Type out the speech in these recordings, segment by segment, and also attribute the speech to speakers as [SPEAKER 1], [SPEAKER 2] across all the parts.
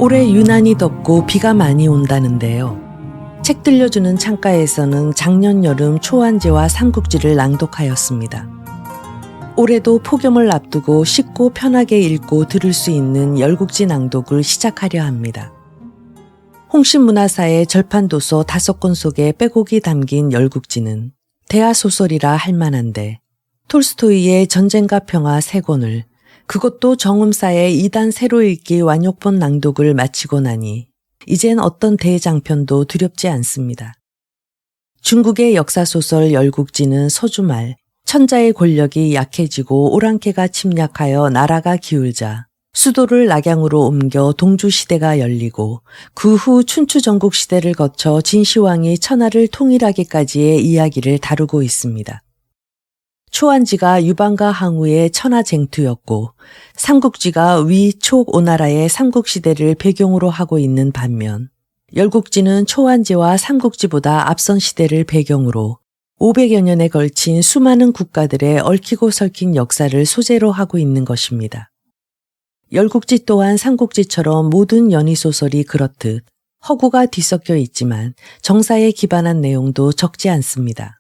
[SPEAKER 1] 올해 유난히 덥고 비가 많이 온다는데요. 책 들려주는 창가에서는 작년 여름 초안지와 삼국지를 낭독하였습니다. 올해도 폭염을 앞두고 쉽고 편하게 읽고 들을 수 있는 열국지 낭독을 시작하려 합니다. 홍신문화사의 절판도서 5권 속에 빼곡이 담긴 열국지는 대하소설이라 할 만한데 톨스토이의 전쟁과 평화 3권을 그것도 정음사의 2단 새로 읽기 완역본 낭독을 마치고 나니 이젠 어떤 대장편도 두렵지 않습니다. 중국의 역사소설 열국지는 서주 말 천자의 권력이 약해지고 오랑캐가 침략하여 나라가 기울자 수도를 낙양으로 옮겨 동주시대가 열리고 그 후 춘추전국 시대를 거쳐 진시황이 천하를 통일하기까지의 이야기를 다루고 있습니다. 초안지가 유방과 항우의 천하쟁투였고 삼국지가 위, 촉, 오나라의 삼국시대를 배경으로 하고 있는 반면 열국지는 초안지와 삼국지보다 앞선 시대를 배경으로 500여 년에 걸친 수많은 국가들의 얽히고 설킨 역사를 소재로 하고 있는 것입니다. 열국지 또한 삼국지처럼 모든 연희소설이 그렇듯 허구가 뒤섞여 있지만 정사에 기반한 내용도 적지 않습니다.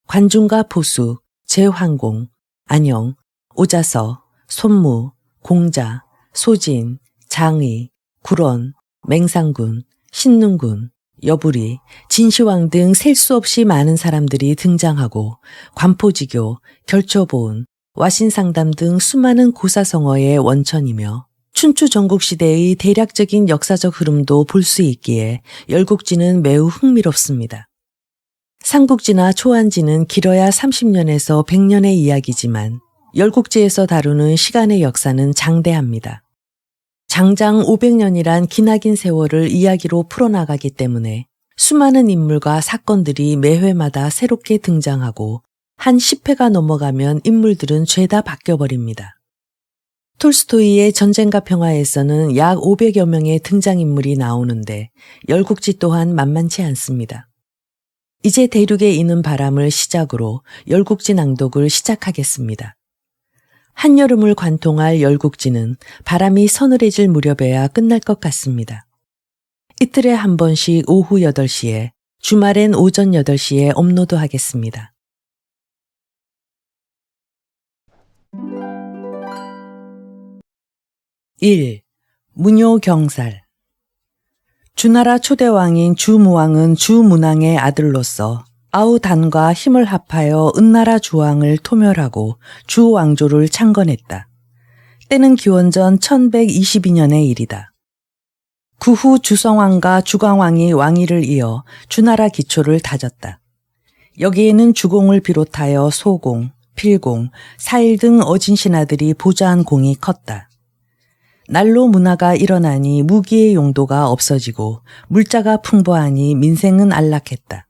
[SPEAKER 1] 관중과 보수, 제황공, 안영, 오자서, 손무, 공자, 소진, 장의, 구런, 맹상군, 신능군, 여부리, 진시황 등 셀 수 없이 많은 사람들이 등장하고 관포지교, 결초보은, 와신상담 등 수많은 고사성어의 원천이며 춘추 전국시대의 대략적인 역사적 흐름도 볼 수 있기에 열국지는 매우 흥미롭습니다. 삼국지나 초안지는 길어야 30년에서 100년의 이야기지만 열국지에서 다루는 시간의 역사는 장대합니다. 장장 500년이란 기나긴 세월을 이야기로 풀어나가기 때문에 수많은 인물과 사건들이 매회마다 새롭게 등장하고 한 10회가 넘어가면 인물들은 죄다 바뀌어버립니다. 톨스토이의 전쟁과 평화에서는 약 500여 명의 등장인물이 나오는데 열국지 또한 만만치 않습니다. 이제 대륙에 이는 바람을 시작으로 열국지 낭독을 시작하겠습니다. 한여름을 관통할 열국지는 바람이 서늘해질 무렵에야 끝날 것 같습니다. 이틀에 한 번씩 오후 8시에, 주말엔 오전 8시에 업로드하겠습니다. (1) 문효경살. 주나라 초대왕인 주무왕은 주문왕의 아들로서 아우단과 힘을 합하여 은나라 주왕을 토멸하고 주왕조를 창건했다. 때는 기원전 1122년의 일이다. 그 후 주성왕과 주광왕이 왕위를 이어 주나라 기초를 다졌다. 여기에는 주공을 비롯하여 소공, 필공, 사일 등 어진 신하들이 보좌한 공이 컸다. 날로 문화가 일어나니 무기의 용도가 없어지고 물자가 풍부하니 민생은 안락했다.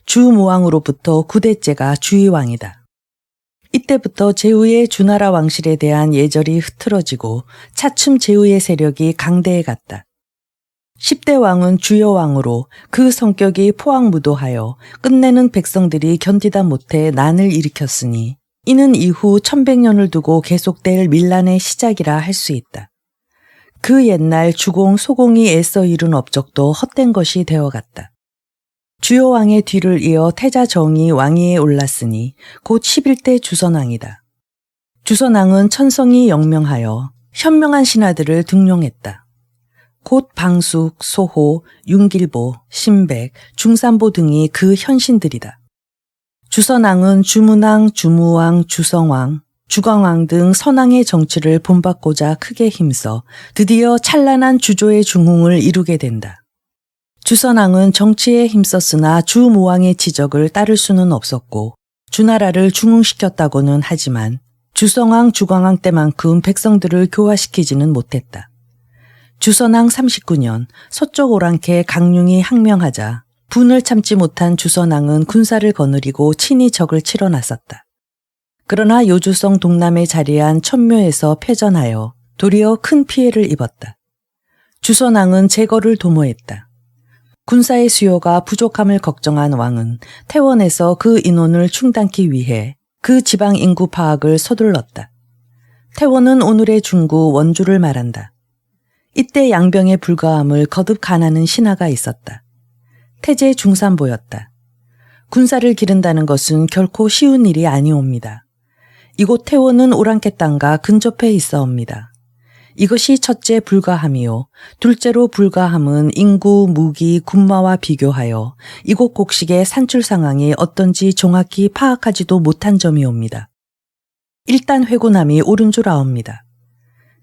[SPEAKER 1] 주무왕으로부터 9대째가 주의왕이다. 이때부터 제후의 주나라 왕실에 대한 예절이 흐트러지고 차츰 제후의 세력이 강대해갔다. 10대 왕은 주여왕으로 그 성격이 포악무도하여 끝내는 백성들이 견디다 못해 난을 일으켰으니 이는 이후 1100년을 두고 계속될 밀란의 시작이라 할 수 있다. 그 옛날 주공, 소공이 애써 이룬 업적도 헛된 것이 되어갔다. 주여왕의 뒤를 이어 태자 정이 왕위에 올랐으니 곧 11대 주선왕이다. 주선왕은 천성이 영명하여 현명한 신하들을 등용했다. 곧 방숙, 소호, 윤길보, 신백, 중산보 등이 그 현신들이다. 주선왕은 주문왕, 주무왕, 주성왕, 주광왕 등 선왕의 정치를 본받고자 크게 힘써 드디어 찬란한 주조의 중흥을 이루게 된다. 주선왕은 정치에 힘썼으나 주무왕의 지적을 따를 수는 없었고 주나라를 중흥시켰다고는 하지만 주성왕, 주광왕 때만큼 백성들을 교화시키지는 못했다. 주선왕 39년 서쪽 오랑캐 강융이 항명하자 분을 참지 못한 주선왕은 군사를 거느리고 친히 적을 치러 나섰다. 그러나 요주성 동남에 자리한 천묘에서 패전하여 도리어 큰 피해를 입었다. 주선왕은 제거를 도모했다. 군사의 수요가 부족함을 걱정한 왕은 태원에서 그 인원을 충당기 위해 그 지방 인구 파악을 서둘렀다. 태원은 오늘의 중구 원주를 말한다. 이때 양병의 불가함을 거듭 가나는 신하가 있었다. 태제 중산보였다. 군사를 기른다는 것은 결코 쉬운 일이 아니옵니다. 이곳 태원은 오랑캐 땅과 근접해 있어옵니다. 이것이 첫째 불가함이요. 둘째로 불가함은 인구, 무기, 군마와 비교하여 이곳 곡식의 산출 상황이 어떤지 정확히 파악하지도 못한 점이옵니다. 일단 회군함이 옳은 줄 아옵니다.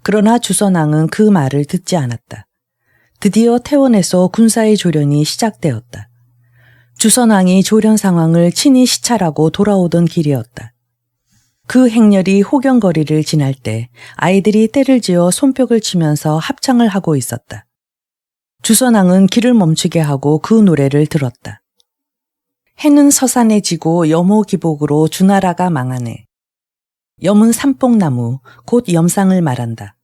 [SPEAKER 1] 그러나 주선왕은 그 말을 듣지 않았다. 드디어 태원에서 군사의 조련이 시작되었다. 주선왕이 조련 상황을 친히 시찰하고 돌아오던 길이었다. 그 행렬이 호경거리를 지날 때 아이들이 떼를 지어 손뼉을 치면서 합창을 하고 있었다. 주선왕은 길을 멈추게 하고 그 노래를 들었다. 해는 서산에 지고 염호기복으로 주나라가 망하네. 염은 삼뽕나무, 곧 염상을 말한다.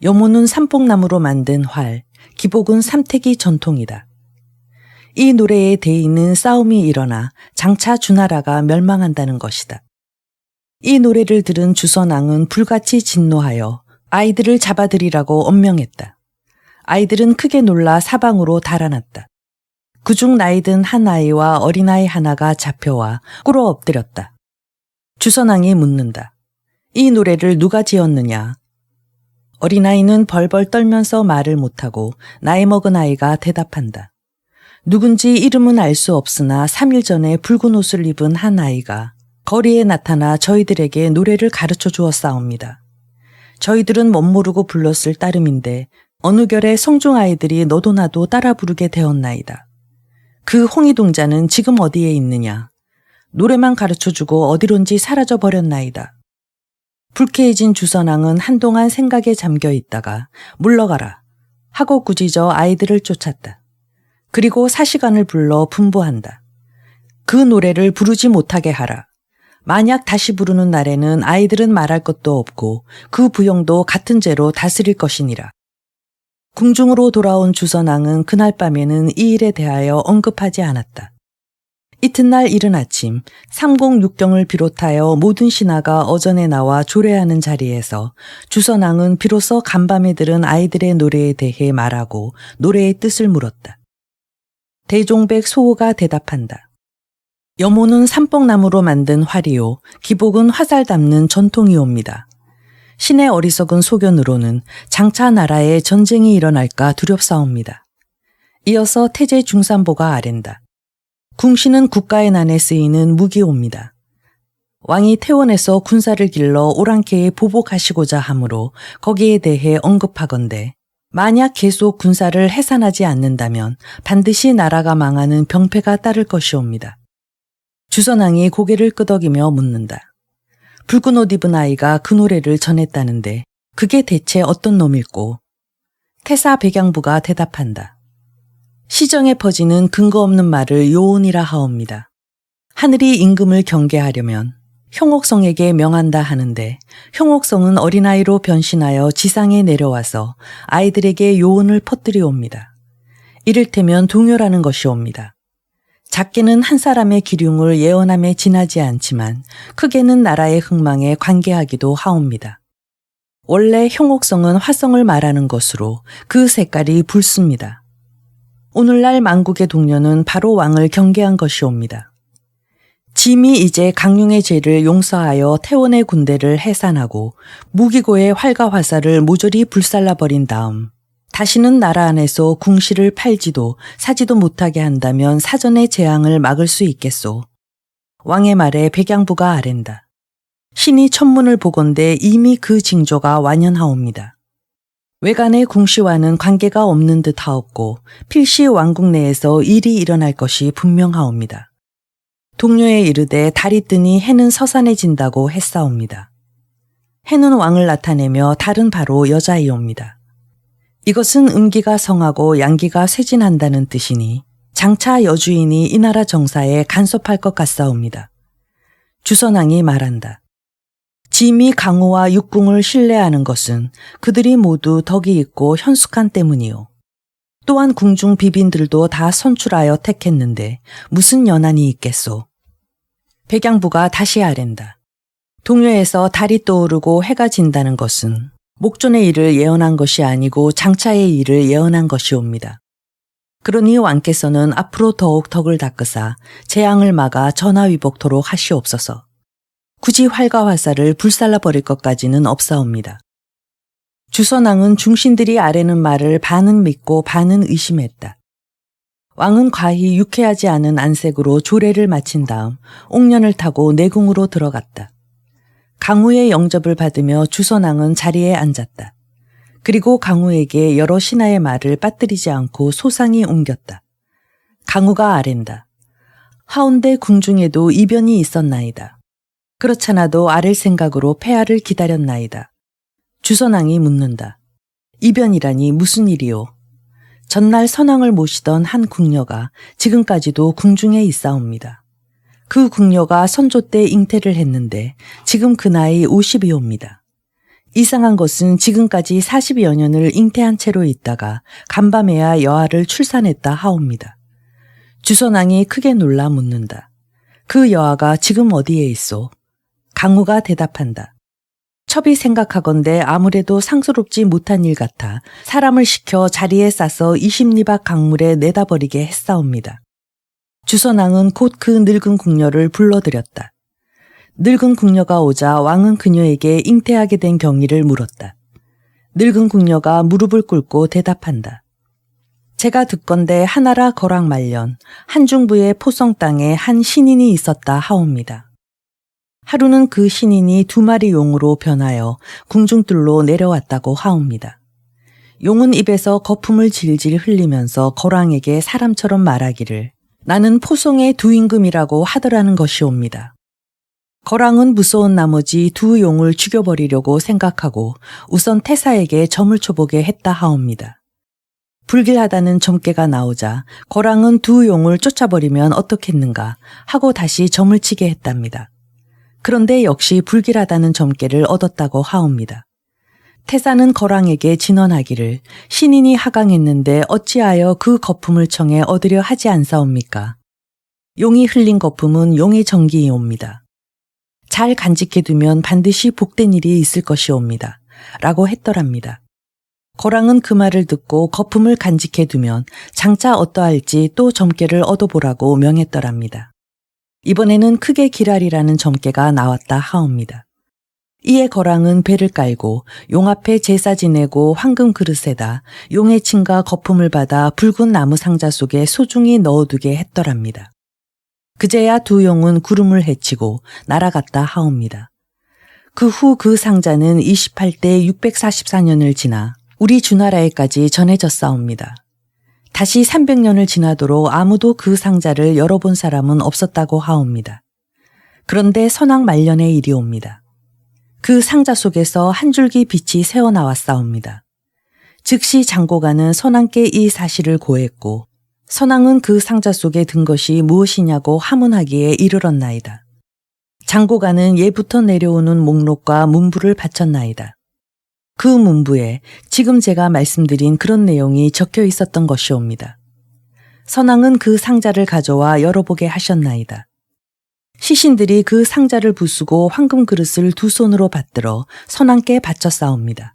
[SPEAKER 1] 염호는 삼뽕나무로 만든 활, 기복은 삼택이 전통이다. 이 노래의 대의는 싸움이 일어나 장차 주나라가 멸망한다는 것이다. 이 노래를 들은 주선왕은 불같이 진노하여 아이들을 잡아들이라고 엄명했다. 아이들은 크게 놀라 사방으로 달아났다. 그중 나이든 한 아이와 어린아이 하나가 잡혀와 꿇어 엎드렸다. 주선왕이 묻는다. 이 노래를 누가 지었느냐? 어린아이는 벌벌 떨면서 말을 못하고 나이 먹은 아이가 대답한다. 누군지 이름은 알 수 없으나 3일 전에 붉은 옷을 입은 한 아이가 거리에 나타나 저희들에게 노래를 가르쳐 주었사옵니다. 저희들은 멋모르고 불렀을 따름인데 어느 결에 성중 아이들이 너도 나도 따라 부르게 되었나이다. 그 홍이동자는 지금 어디에 있느냐? 노래만 가르쳐주고 어디론지 사라져 버렸나이다. 불쾌해진 주선왕은 한동안 생각에 잠겨 있다가 물러가라 하고 꾸짖어 아이들을 쫓았다. 그리고 사시관을 불러 분부한다. 그 노래를 부르지 못하게 하라. 만약 다시 부르는 날에는 아이들은 말할 것도 없고 그 부영도 같은 죄로 다스릴 것이니라. 궁중으로 돌아온 주선왕은 그날 밤에는 이 일에 대하여 언급하지 않았다. 이튿날 이른 아침 삼공육경을 비롯하여 모든 신하가 어전에 나와 조례하는 자리에서 주선왕은 비로소 간밤에 들은 아이들의 노래에 대해 말하고 노래의 뜻을 물었다. 대종백 소호가 대답한다. 염호는 삼뽕나무로 만든 활이요, 기복은 화살 담는 전통이옵니다. 신의 어리석은 소견으로는 장차 나라에 전쟁이 일어날까 두렵사옵니다. 이어서 태제 중산보가 아랜다. 궁시는 국가의 난에 쓰이는 무기옵니다. 왕이 태원에서 군사를 길러 오랑캐에 보복하시고자 하므로 거기에 대해 언급하건대 만약 계속 군사를 해산하지 않는다면 반드시 나라가 망하는 병폐가 따를 것이옵니다. 주선왕이 고개를 끄덕이며 묻는다. 붉은 옷 입은 아이가 그 노래를 전했다는데 그게 대체 어떤 놈일꼬? 태사 백양부가 대답한다. 시정에 퍼지는 근거 없는 말을 요온이라 하옵니다. 하늘이 임금을 경계하려면 형옥성에게 명한다 하는데 형옥성은 어린아이로 변신하여 지상에 내려와서 아이들에게 요온을 퍼뜨리옵니다. 이를테면 동요라는 것이옵니다. 작게는 한 사람의 기륭을 예언함에 지나지 않지만 크게는 나라의 흥망에 관계하기도 하옵니다. 원래 형옥성은 화성을 말하는 것으로 그 색깔이 붉습니다. 오늘날 만국의 동료는 바로 왕을 경계한 것이옵니다. 짐이 이제 강융의 죄를 용서하여 태원의 군대를 해산하고 무기고의 활과 화살을 모조리 불살라버린 다음 다시는 나라 안에서 궁시를 팔지도 사지도 못하게 한다면 사전의 재앙을 막을 수 있겠소. 왕의 말에 백양부가 아랜다. 신이 천문을 보건대 이미 그 징조가 완연하옵니다. 외간의 궁시와는 관계가 없는 듯 하옵고 필시 왕국 내에서 일이 일어날 것이 분명하옵니다. 동료에 이르되 달이 뜨니 해는 서산에 진다고 했사옵니다. 해는 왕을 나타내며 달은 바로 여자이옵니다. 이것은 음기가 성하고 양기가 쇠진한다는 뜻이니 장차 여주인이 이 나라 정사에 간섭할 것 같사옵니다. 주선왕이 말한다. 짐이 강호와 육궁을 신뢰하는 것은 그들이 모두 덕이 있고 현숙한 때문이요. 또한 궁중 비빈들도 다 선출하여 택했는데 무슨 연한이 있겠소. 백양부가 다시 아랜다. 동요에서 달이 떠오르고 해가 진다는 것은 목존의 일을 예언한 것이 아니고 장차의 일을 예언한 것이옵니다. 그러니 왕께서는 앞으로 더욱 덕을 닦으사 재앙을 막아 전화위복토록 하시옵소서. 굳이 활과 화살을 불살라 버릴 것까지는 없사옵니다. 주선왕은 중신들이 아뢰는 말을 반은 믿고 반은 의심했다. 왕은 과히 유쾌하지 않은 안색으로 조례를 마친 다음 옥련을 타고 내궁으로 들어갔다. 강우의 영접을 받으며 주선왕은 자리에 앉았다. 그리고 강우에게 여러 신하의 말을 빠뜨리지 않고 소상히 옮겼다. 강우가 아랜다. 하운데 궁중에도 이변이 있었나이다. 그렇잖아도 아랠 생각으로 폐하를 기다렸나이다. 주선왕이 묻는다. 이변이라니 무슨 일이오? 전날 선왕을 모시던 한 궁녀가 지금까지도 궁중에 있사옵니다. 그 궁녀가 선조 때 잉태를 했는데 지금 그 나이 50이옵니다. 이상한 것은 지금까지 40여 년을 잉태한 채로 있다가 간밤에야 여아를 출산했다 하옵니다. 주선왕이 크게 놀라 묻는다. 그 여아가 지금 어디에 있소? 강우가 대답한다. 첩이 생각하건대 아무래도 상스럽지 못한 일 같아 사람을 시켜 자리에 싸서 20리박 강물에 내다버리게 했사옵니다. 주선왕은 곧 그 늙은 궁녀를 불러들였다. 늙은 궁녀가 오자 왕은 그녀에게 잉태하게 된 경위를 물었다. 늙은 궁녀가 무릎을 꿇고 대답한다. 제가 듣건대 하나라 거락 말년 한중부의 포성 땅에 한 신인이 있었다 하옵니다. 하루는 그 신인이 2마리 용으로 변하여 궁중뜰로 내려왔다고 하옵니다. 용은 입에서 거품을 질질 흘리면서 거랑에게 사람처럼 말하기를 나는 포송의 두 임금이라고 하더라는 것이옵니다. 거랑은 무서운 나머지 2 용을 죽여버리려고 생각하고 우선 태사에게 점을 쳐보게 했다 하옵니다. 불길하다는 점괘가 나오자 거랑은 2 용을 쫓아버리면 어떻겠는가 하고 다시 점을 치게 했답니다. 그런데 역시 불길하다는 점괘를 얻었다고 하옵니다. 태사는 거랑에게 진언하기를 신인이 하강했는데 어찌하여 그 거품을 청해 얻으려 하지 않사옵니까? 용이 흘린 거품은 용의 정기이옵니다. 잘 간직해두면 반드시 복된 일이 있을 것이옵니다. 라고 했더랍니다. 거랑은 그 말을 듣고 거품을 간직해두면 장차 어떠할지 또 점괘를 얻어보라고 명했더랍니다. 이번에는 크게 기랄이라는 점괘가 나왔다 하옵니다. 이에 거랑은 배를 깔고 용 앞에 제사 지내고 황금 그릇에다 용의 침과 거품을 받아 붉은 나무 상자 속에 소중히 넣어두게 했더랍니다. 그제야 2 용은 구름을 헤치고 날아갔다 하옵니다. 그 후 그 상자는 28대 644년을 지나 우리 주나라에까지 전해졌사옵니다. 다시 300년을 지나도록 아무도 그 상자를 열어본 사람은 없었다고 하옵니다. 그런데 선왕 말년의 일이 옵니다. 그 상자 속에서 한 줄기 빛이 새어나왔사옵니다. 즉시 장고가는 선왕께 이 사실을 고했고 선왕은 그 상자 속에 든 것이 무엇이냐고 하문하기에 이르렀나이다. 장고가는 예부터 내려오는 목록과 문부를 바쳤나이다. 그 문부에 지금 제가 말씀드린 그런 내용이 적혀 있었던 것이옵니다. 선왕은 그 상자를 가져와 열어보게 하셨나이다. 시신들이 그 상자를 부수고 황금 그릇을 2 손으로 받들어 선왕께 바쳤사옵니다.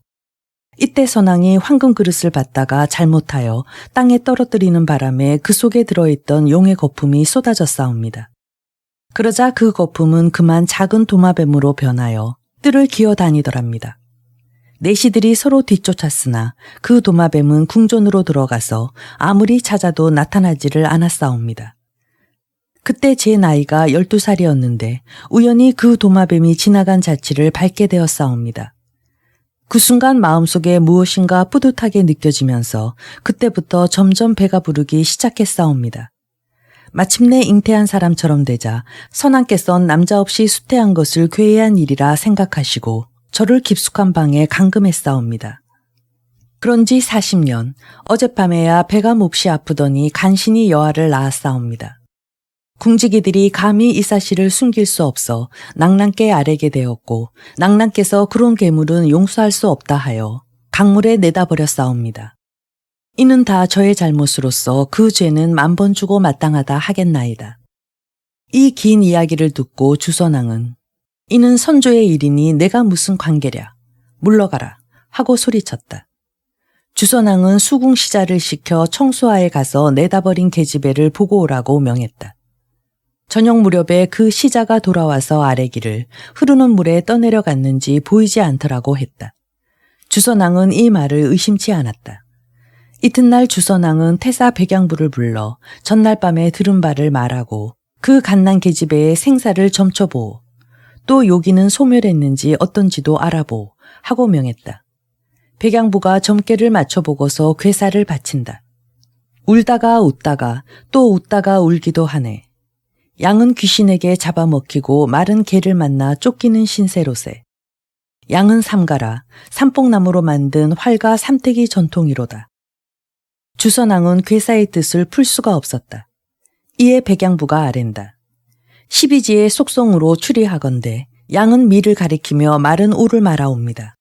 [SPEAKER 1] 이때 선왕이 황금 그릇을 받다가 잘못하여 땅에 떨어뜨리는 바람에 그 속에 들어있던 용의 거품이 쏟아졌사옵니다. 그러자 그 거품은 그만 작은 도마뱀으로 변하여 뜰을 기어다니더랍니다. 내시들이 서로 뒤쫓았으나 그 도마뱀은 궁전으로 들어가서 아무리 찾아도 나타나지를 않았사옵니다. 그때 제 나이가 12살이었는데 우연히 그 도마뱀이 지나간 자취를 밟게 되었사옵니다. 그 순간 마음속에 무엇인가 뿌듯하게 느껴지면서 그때부터 점점 배가 부르기 시작했사옵니다. 마침내 잉태한 사람처럼 되자 선왕께서 남자 없이 수태한 것을 괴이한 일이라 생각하시고 저를 깊숙한 방에 감금했사옵니다. 그런지 40년, 어젯밤에야 배가 몹시 아프더니 간신히 여아를 낳았사옵니다. 궁지기들이 감히 이 사실을 숨길 수 없어 낭랑께 아뢰게 되었고 낭랑께서 그런 괴물은 용서할 수 없다 하여 강물에 내다버렸사옵니다. 이는 다 저의 잘못으로서 그 죄는 10,000번 주고 마땅하다 하겠나이다. 이 긴 이야기를 듣고 주선왕은 이는 선조의 일이니 내가 무슨 관계랴. 물러가라 하고 소리쳤다. 주선왕은 수궁시자를 시켜 청수하에 가서 내다버린 계집애를 보고 오라고 명했다. 저녁 무렵에 그 시자가 돌아와서 아뢰기를 흐르는 물에 떠내려갔는지 보이지 않더라고 했다. 주선왕은 이 말을 의심치 않았다. 이튿날 주선왕은 태사 백양부를 불러 전날 밤에 들은 바를 말하고 그 갓난 계집애의 생사를 점쳐보오. 또 요기는 소멸했는지 어떤지도 알아보오 하고 명했다. 백양부가 점괘를 맞춰보고서 괴사를 바친다. 울다가 웃다가 또 웃다가 울기도 하네. 양은 귀신에게 잡아먹히고 마른 개를 만나 쫓기는 신세로세. 양은 삼가라 삼뽕나무로 만든 활과 삼택이 전통이로다. 주선왕은 괴사의 뜻을 풀 수가 없었다. 이에 백양부가 아랜다. 12지의 속성으로 추리하건대 양은 미를 가리키며 마른 우를 말하옵니다.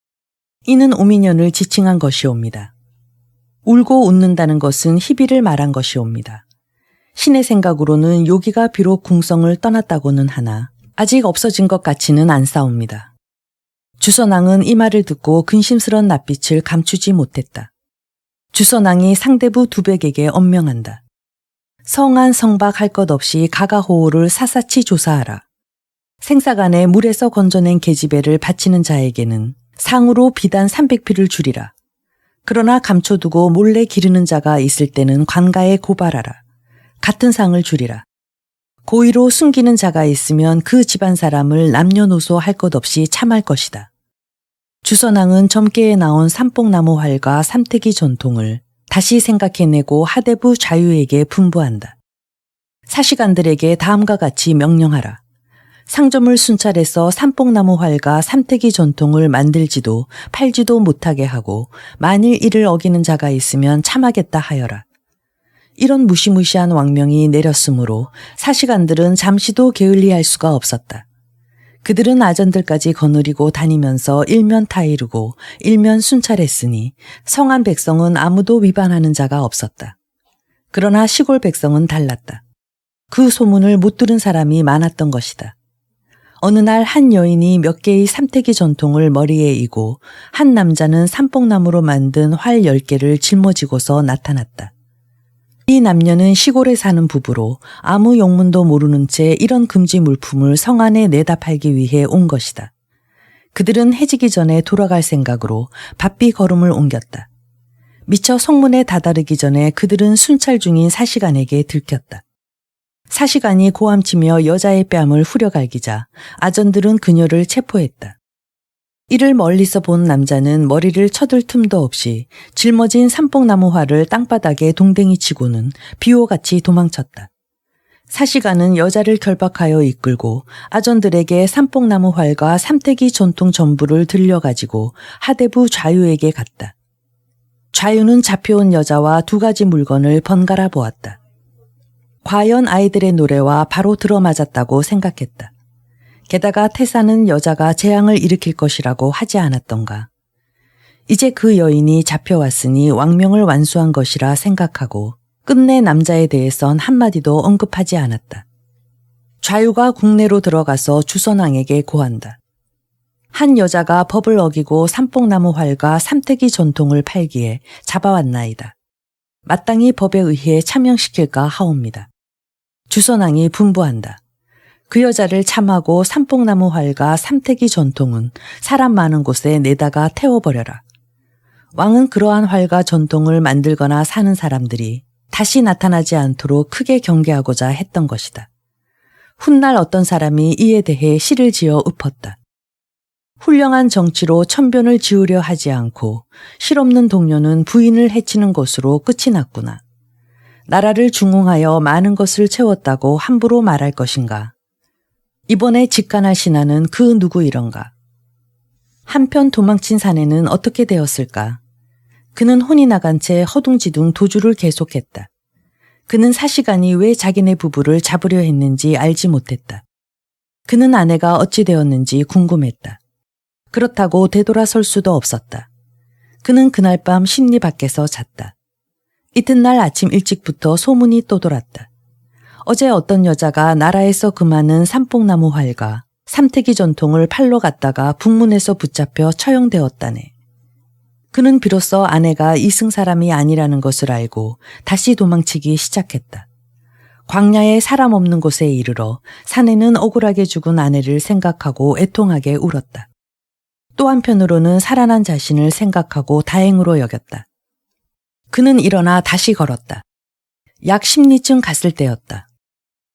[SPEAKER 1] 이는 오미년을 지칭한 것이옵니다. 울고 웃는다는 것은 희비를 말한 것이옵니다. 신의 생각으로는 요기가 비록 궁성을 떠났다고는 하나 아직 없어진 것 같지는 않사옵니다. 주선왕은 이 말을 듣고 근심스런 낯빛을 감추지 못했다. 주선왕이 상대부 두백에게 엄명한다. 성안 성박 할 것 없이 가가호호를 사사치 조사하라. 생사간에 물에서 건져낸 계집애를 바치는 자에게는 상으로 비단 300피를 주리라. 그러나 감춰두고 몰래 기르는 자가 있을 때는 관가에 고발하라. 같은 상을 주리라. 고의로 숨기는 자가 있으면 그 집안 사람을 남녀노소 할 것 없이 참할 것이다. 주선왕은 점괘에 나온 삼뽕나무 활과 삼택이 전통을 다시 생각해내고 하대부 좌유에게 분부한다. 사시관들에게 다음과 같이 명령하라. 상점을 순찰해서 삼뽕나무 활과 삼택이 전통을 만들지도 팔지도 못하게 하고 만일 이를 어기는 자가 있으면 참하겠다 하여라. 이런 무시무시한 왕명이 내렸으므로 사시관들은 잠시도 게을리할 수가 없었다. 그들은 아전들까지 거느리고 다니면서 일면 타이르고 일면 순찰했으니 성안 백성은 아무도 위반하는 자가 없었다. 그러나 시골 백성은 달랐다. 그 소문을 못 들은 사람이 많았던 것이다. 어느 날 한 여인이 몇 개의 삼택이 전통을 머리에 이고 한 남자는 삼뽕나무로 만든 활 10개를 짊어지고서 나타났다. 이 남녀는 시골에 사는 부부로 아무 영문도 모르는 채 이런 금지 물품을 성안에 내다 팔기 위해 온 것이다. 그들은 해지기 전에 돌아갈 생각으로 바삐 걸음을 옮겼다. 미처 성문에 다다르기 전에 그들은 순찰 중인 사시관에게 들켰다. 사시관이 고함치며 여자의 뺨을 후려갈기자 아전들은 그녀를 체포했다. 이를 멀리서 본 남자는 머리를 쳐들 틈도 없이 짊어진 삼뽕나무 활을 땅바닥에 동댕이 치고는 비호같이 도망쳤다. 사시관은 여자를 결박하여 이끌고 아전들에게 삼뽕나무 활과 삼택이 전통 전부를 들려가지고 하대부 좌유에게 갔다. 좌유는 잡혀온 여자와 2가지 물건을 번갈아 보았다. 과연 아이들의 노래와 바로 들어맞았다고 생각했다. 게다가 태사는 여자가 재앙을 일으킬 것이라고 하지 않았던가. 이제 그 여인이 잡혀왔으니 왕명을 완수한 것이라 생각하고 끝내 남자에 대해선 한마디도 언급하지 않았다. 좌유가 국내로 들어가서 주선왕에게 고한다. 한 여자가 법을 어기고 삼뽕나무 활과 삼택이 전통을 팔기에 잡아왔나이다. 마땅히 법에 의해 참형시킬까 하옵니다. 주선왕이 분부한다. 그 여자를 참하고 삼뽕나무 활과 삼택이 전통은 사람 많은 곳에 내다가 태워버려라. 왕은 그러한 활과 전통을 만들거나 사는 사람들이 다시 나타나지 않도록 크게 경계하고자 했던 것이다. 훗날 어떤 사람이 이에 대해 시를 지어 읊었다. 훌륭한 정치로 천변을 지으려 하지 않고 실없는 동료는 부인을 해치는 것으로 끝이 났구나. 나라를 중흥하여 많은 것을 채웠다고 함부로 말할 것인가. 이번에 직간할 신하는 그 누구이런가. 한편 도망친 사내는 어떻게 되었을까. 그는 혼이 나간 채 허둥지둥 도주를 계속했다. 그는 사시관이 왜 자기네 부부를 잡으려 했는지 알지 못했다. 그는 아내가 어찌 되었는지 궁금했다. 그렇다고 되돌아설 수도 없었다. 그는 그날 밤 심리 밖에서 잤다. 이튿날 아침 일찍부터 소문이 떠돌았다. 어제 어떤 여자가 나라에서 금하는 삼뽕나무 활과 삼태기 전통을 팔러 갔다가 북문에서 붙잡혀 처형되었다네. 그는 비로소 아내가 이승 사람이 아니라는 것을 알고 다시 도망치기 시작했다. 광야에 사람 없는 곳에 이르러 사내는 억울하게 죽은 아내를 생각하고 애통하게 울었다. 또 한편으로는 살아난 자신을 생각하고 다행으로 여겼다. 그는 일어나 다시 걸었다. 약 10리쯤 갔을 때였다.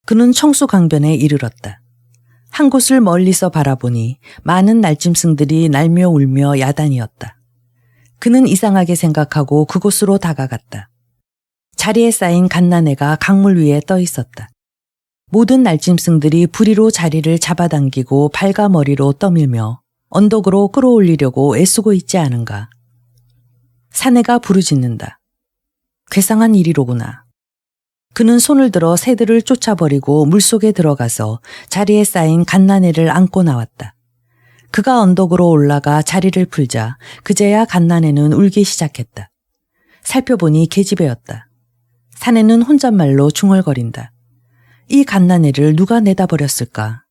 [SPEAKER 1] 그는 청수강변에 이르렀다. 한 곳을 멀리서 바라보니 많은 날짐승들이 날며 울며 야단이었다. 그는 이상하게 생각하고 그곳으로 다가갔다. 자리에 쌓인 갓난애가 강물 위에 떠 있었다. 모든 날짐승들이 부리로 자리를 잡아당기고 발가머리로 떠밀며 언덕으로 끌어올리려고 애쓰고 있지 않은가. 사내가 부르짖는다. 괴상한 일이로구나. 그는 손을 들어 새들을 쫓아버리고 물속에 들어가서 자리에 쌓인 갓난애를 안고 나왔다. 그가 언덕으로 올라가 자리를 풀자 그제야 갓난애는 울기 시작했다. 살펴보니 계집애였다. 사내는 혼잣말로 중얼거린다. 이 갓난애를 누가 내다 버렸을까?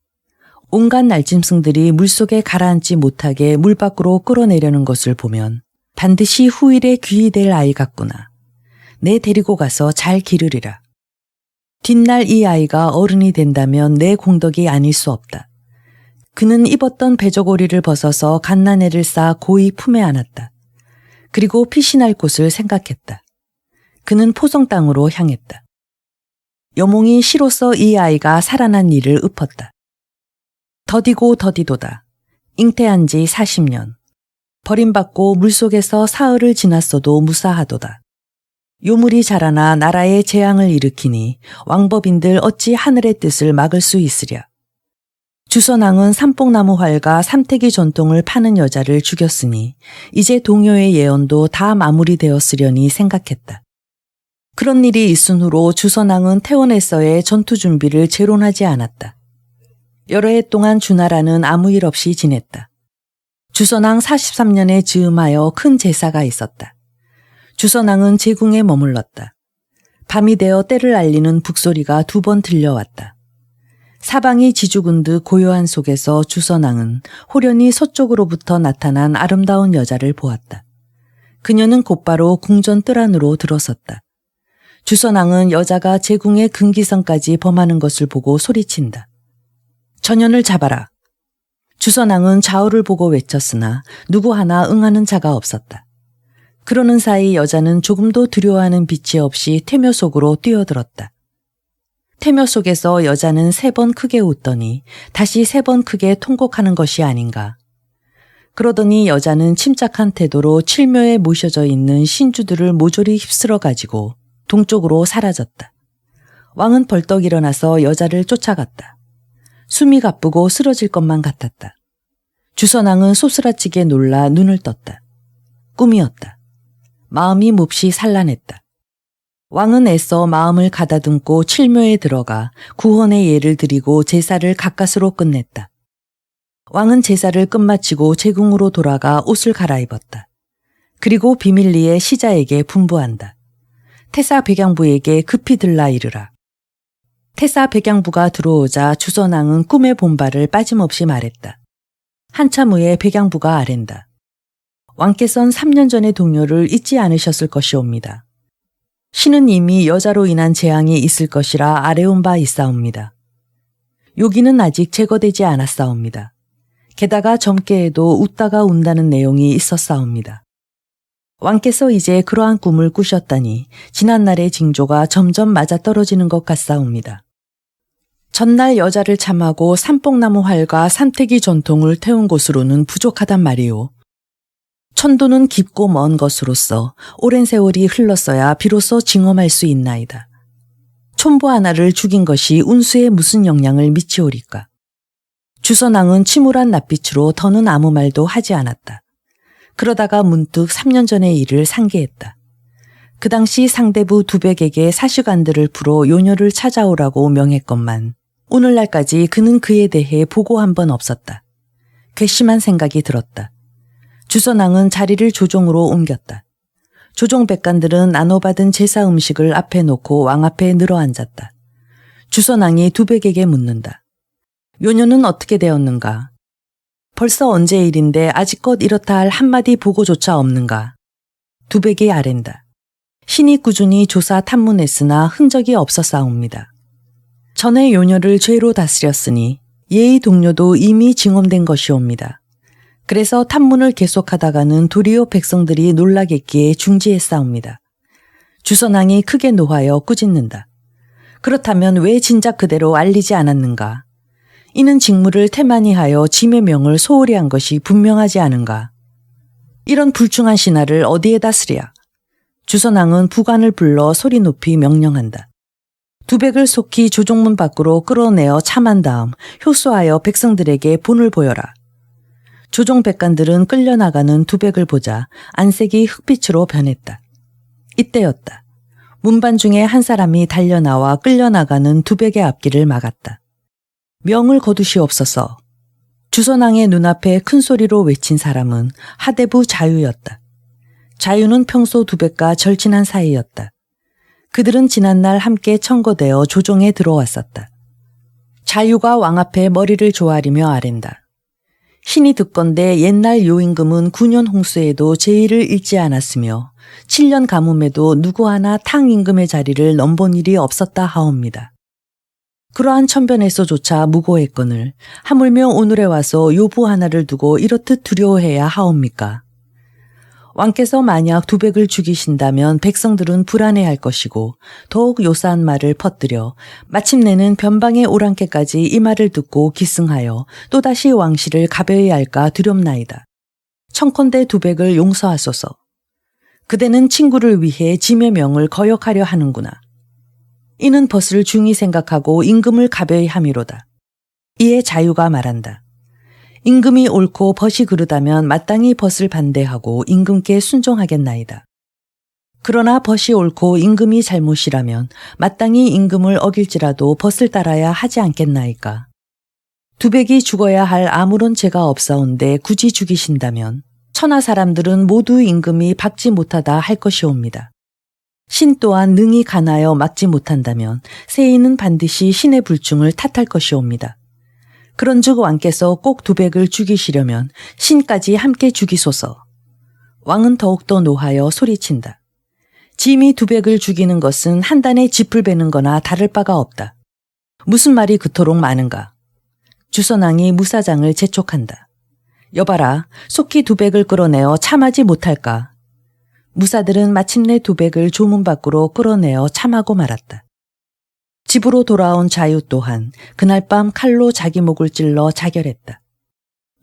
[SPEAKER 1] 온갖 날짐승들이 물속에 가라앉지 못하게 물 밖으로 끌어내려는 것을 보면 반드시 후일에 귀히 될 아이 같구나. 내 데리고 가서 잘 기르리라. 뒷날 이 아이가 어른이 된다면 내 공덕이 아닐 수 없다. 그는 입었던 배저고리를 벗어서 갓난애를 싸 고이 품에 안았다. 그리고 피신할 곳을 생각했다. 그는 포성 땅으로 향했다. 여몽이 시로써 이 아이가 살아난 일을 읊었다. 더디고 더디도다. 잉태한 지 40년. 버림받고 물속에서 사흘을 지났어도 무사하도다. 요물이 자라나 나라에 재앙을 일으키니 왕법인들 어찌 하늘의 뜻을 막을 수 있으랴. 주선왕은 삼뽕나무 활과 삼태기 전통을 파는 여자를 죽였으니 이제 동요의 예언도 다 마무리되었으려니 생각했다. 그런 일이 있은 후로 주선왕은 태원에서의 전투 준비를 재론하지 않았다. 여러 해 동안 주나라는 아무 일 없이 지냈다. 주선왕 43년에 즈음하여 큰 제사가 있었다. 주선왕은 제궁에 머물렀다. 밤이 되어 때를 알리는 북소리가 2번 들려왔다. 사방이 지죽은 듯 고요한 속에서 주선왕은 호련히 서쪽으로부터 나타난 아름다운 여자를 보았다. 그녀는 곧바로 궁전 뜰 안으로 들어섰다. 주선왕은 여자가 제궁의 금기성까지 범하는 것을 보고 소리친다. 전연을 잡아라. 주선왕은 좌우를 보고 외쳤으나 누구 하나 응하는 자가 없었다. 그러는 사이 여자는 조금도 두려워하는 빛이 없이 태묘 속으로 뛰어들었다. 태묘 속에서 여자는 3번 크게 웃더니 다시 3번 크게 통곡하는 것이 아닌가. 그러더니 여자는 침착한 태도로 칠묘에 모셔져 있는 신주들을 모조리 휩쓸어 가지고 동쪽으로 사라졌다. 왕은 벌떡 일어나서 여자를 쫓아갔다. 숨이 가쁘고 쓰러질 것만 같았다. 주선왕은 소스라치게 놀라 눈을 떴다. 꿈이었다. 마음이 몹시 산란했다. 왕은 애써 마음을 가다듬고 칠묘에 들어가 구헌의 예를 드리고 제사를 가까스로 끝냈다. 왕은 제사를 끝마치고 제궁으로 돌아가 옷을 갈아입었다. 그리고 비밀리에 시자에게 분부한다. 태사 백양부에게 급히 들라 이르라. 태사 백양부가 들어오자 주선왕은 꿈에 본 바를 빠짐없이 말했다. 한참 후에 백양부가 아랜다. 왕께선 3년 전의 동요를 잊지 않으셨을 것이옵니다. 신은 이미 여자로 인한 재앙이 있을 것이라 아래온 바 있사옵니다. 요기는 아직 제거되지 않았사옵니다. 게다가 젊게에도 웃다가 운다는 내용이 있었사옵니다. 왕께서 이제 그러한 꿈을 꾸셨다니 지난날의 징조가 점점 맞아떨어지는 것 같사옵니다. 전날 여자를 참하고 삼뽕나무 활과 삼태기 전통을 태운 곳으로는 부족하단 말이오. 천도는 깊고 먼 것으로서 오랜 세월이 흘렀어야 비로소 징험할 수 있나이다. 촌부 하나를 죽인 것이 운수에 무슨 영향을 미치오리까. 주선왕은 침울한 낯빛으로 더는 아무 말도 하지 않았다. 그러다가 문득 3년 전의 일을 상기했다. 그 당시 상대부 두백에게 사시관들을 풀어 요녀를 찾아오라고 명했건만 오늘날까지 그는 그에 대해 보고 한 번 없었다. 괘씸한 생각이 들었다. 주선왕은 자리를 조종으로 옮겼다. 조종 백관들은 나눠받은 제사 음식을 앞에 놓고 왕 앞에 늘어앉았다. 주선왕이 두백에게 묻는다. 요녀는 어떻게 되었는가? 벌써 언제 일인데 아직껏 이렇다 할 한마디 보고조차 없는가? 두백이 아랜다. 신이 꾸준히 조사 탐문했으나 흔적이 없었사옵니다. 전에 요녀를 죄로 다스렸으니 예의 동료도 이미 징험된 것이옵니다. 그래서 탐문을 계속하다가는 도리어 백성들이 놀라겠기에 중지했사옵니다. 주선왕이 크게 노하여 꾸짖는다. 그렇다면 왜 진작 그대로 알리지 않았는가? 이는 직무를 태만히 하여 짐의 명을 소홀히 한 것이 분명하지 않은가? 이런 불충한 신하를 어디에다 쓰랴? 주선왕은 부관을 불러 소리 높이 명령한다. 두백을 속히 조종문 밖으로 끌어내어 참한 다음 효수하여 백성들에게 본을 보여라. 조종 백관들은 끌려나가는 두백을 보자 안색이 흑빛으로 변했다. 이때였다. 문반 중에 한 사람이 달려나와 끌려나가는 두백의 앞길을 막았다. 명을 거두시옵소서. 주선왕의 눈앞에 큰 소리로 외친 사람은 하대부 자유였다. 자유는 평소 두백과 절친한 사이였다. 그들은 지난날 함께 청거되어 조종에 들어왔었다. 자유가 왕 앞에 머리를 조아리며 아랜다. 신이 듣건대 옛날 요임금은 9년 홍수에도 제의를 잃지 않았으며 7년 가뭄에도 누구 하나 탕 임금의 자리를 넘본 일이 없었다 하옵니다. 그러한 천변에서조차 무고했거늘 하물며 오늘에 와서 요부 하나를 두고 이렇듯 두려워해야 하옵니까? 왕께서 만약 두백을 죽이신다면 백성들은 불안해할 것이고 더욱 요사한 말을 퍼뜨려 마침내는 변방의 오랑캐까지 이 말을 듣고 기승하여 또다시 왕실을 가벼이 할까 두렵나이다. 청컨대 두백을 용서하소서. 그대는 친구를 위해 짐의 명을 거역하려 하는구나. 이는 벗을 중히 생각하고 임금을 가벼이 함이로다. 이에 자유가 말한다. 임금이 옳고 벗이 그르다면 마땅히 벗을 반대하고 임금께 순종하겠나이다. 그러나 벗이 옳고 임금이 잘못이라면 마땅히 임금을 어길지라도 벗을 따라야 하지 않겠나이까. 두백이 죽어야 할 아무런 죄가 없사온데 굳이 죽이신다면 천하 사람들은 모두 임금이 박지 못하다 할 것이옵니다. 신 또한 능히 간하여 막지 못한다면 세인은 반드시 신의 불충을 탓할 것이옵니다. 그런즉 왕께서 꼭 두백을 죽이시려면 신까지 함께 죽이소서. 왕은 더욱더 노하여 소리친다. 짐이 두백을 죽이는 것은 한 단의 짚을 베는 거나 다를 바가 없다. 무슨 말이 그토록 많은가? 주선왕이 무사장을 재촉한다. 여봐라, 속히 두백을 끌어내어 참하지 못할까? 무사들은 마침내 두백을 조문 밖으로 끌어내어 참하고 말았다. 집으로 돌아온 자유 또한 그날 밤 칼로 자기 목을 찔러 자결했다.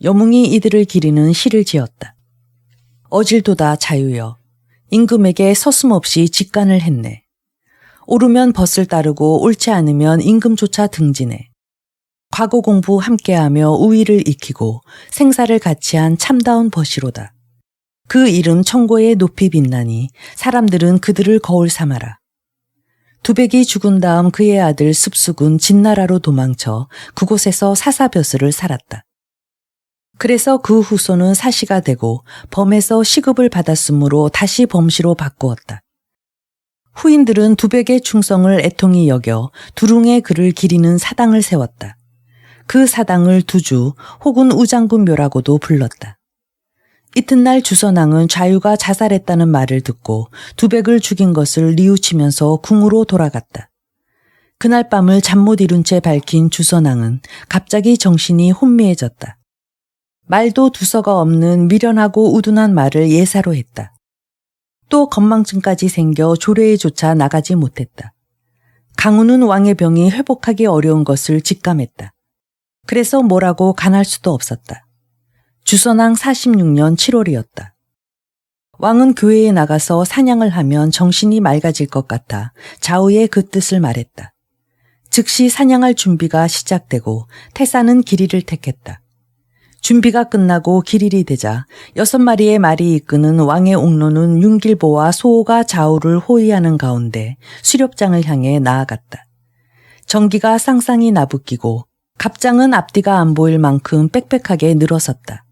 [SPEAKER 1] 여몽이 이들을 기리는 시를 지었다. 어질도다 자유여, 임금에게 서슴없이 직간을 했네. 옳으면 벗을 따르고 옳지 않으면 임금조차 등지네. 과거 공부 함께하며 우위를 익히고 생사를 같이한 참다운 벗이로다. 그 이름 천고에 높이 빛나니 사람들은 그들을 거울 삼아라. 두백이 죽은 다음 그의 아들 습숙은 진나라로 도망쳐 그곳에서 사사벼슬을 살았다. 그래서 그 후손은 사시가 되고 범에서 시급을 받았으므로 다시 범시로 바꾸었다. 후인들은 두백의 충성을 애통히 여겨 두룽의 그를 기리는 사당을 세웠다. 그 사당을 두주 혹은 우장군묘라고도 불렀다. 이튿날 주선왕은 자유가 자살했다는 말을 듣고 두백을 죽인 것을 뉘우치면서 궁으로 돌아갔다. 그날 밤을 잠 못 이룬 채 밝힌 주선왕은 갑자기 정신이 혼미해졌다. 말도 두서가 없는 미련하고 우둔한 말을 예사로 했다. 또 건망증까지 생겨 조례에조차 나가지 못했다. 강우는 왕의 병이 회복하기 어려운 것을 직감했다. 그래서 뭐라고 간할 수도 없었다. 주선왕 46년 7월이었다. 왕은 교회에 나가서 사냥을 하면 정신이 맑아질 것 같아 좌우에 그 뜻을 말했다. 즉시 사냥할 준비가 시작되고 태사는 길이를 택했다. 준비가 끝나고 길일이 되자 6마리의 말이 이끄는 왕의 옥로는 윤길보와 소호가 좌우를 호위하는 가운데 수렵장을 향해 나아갔다. 전기가 쌍쌍이 나부끼고 갑장은 앞뒤가 안 보일 만큼 빽빽하게 늘어섰다.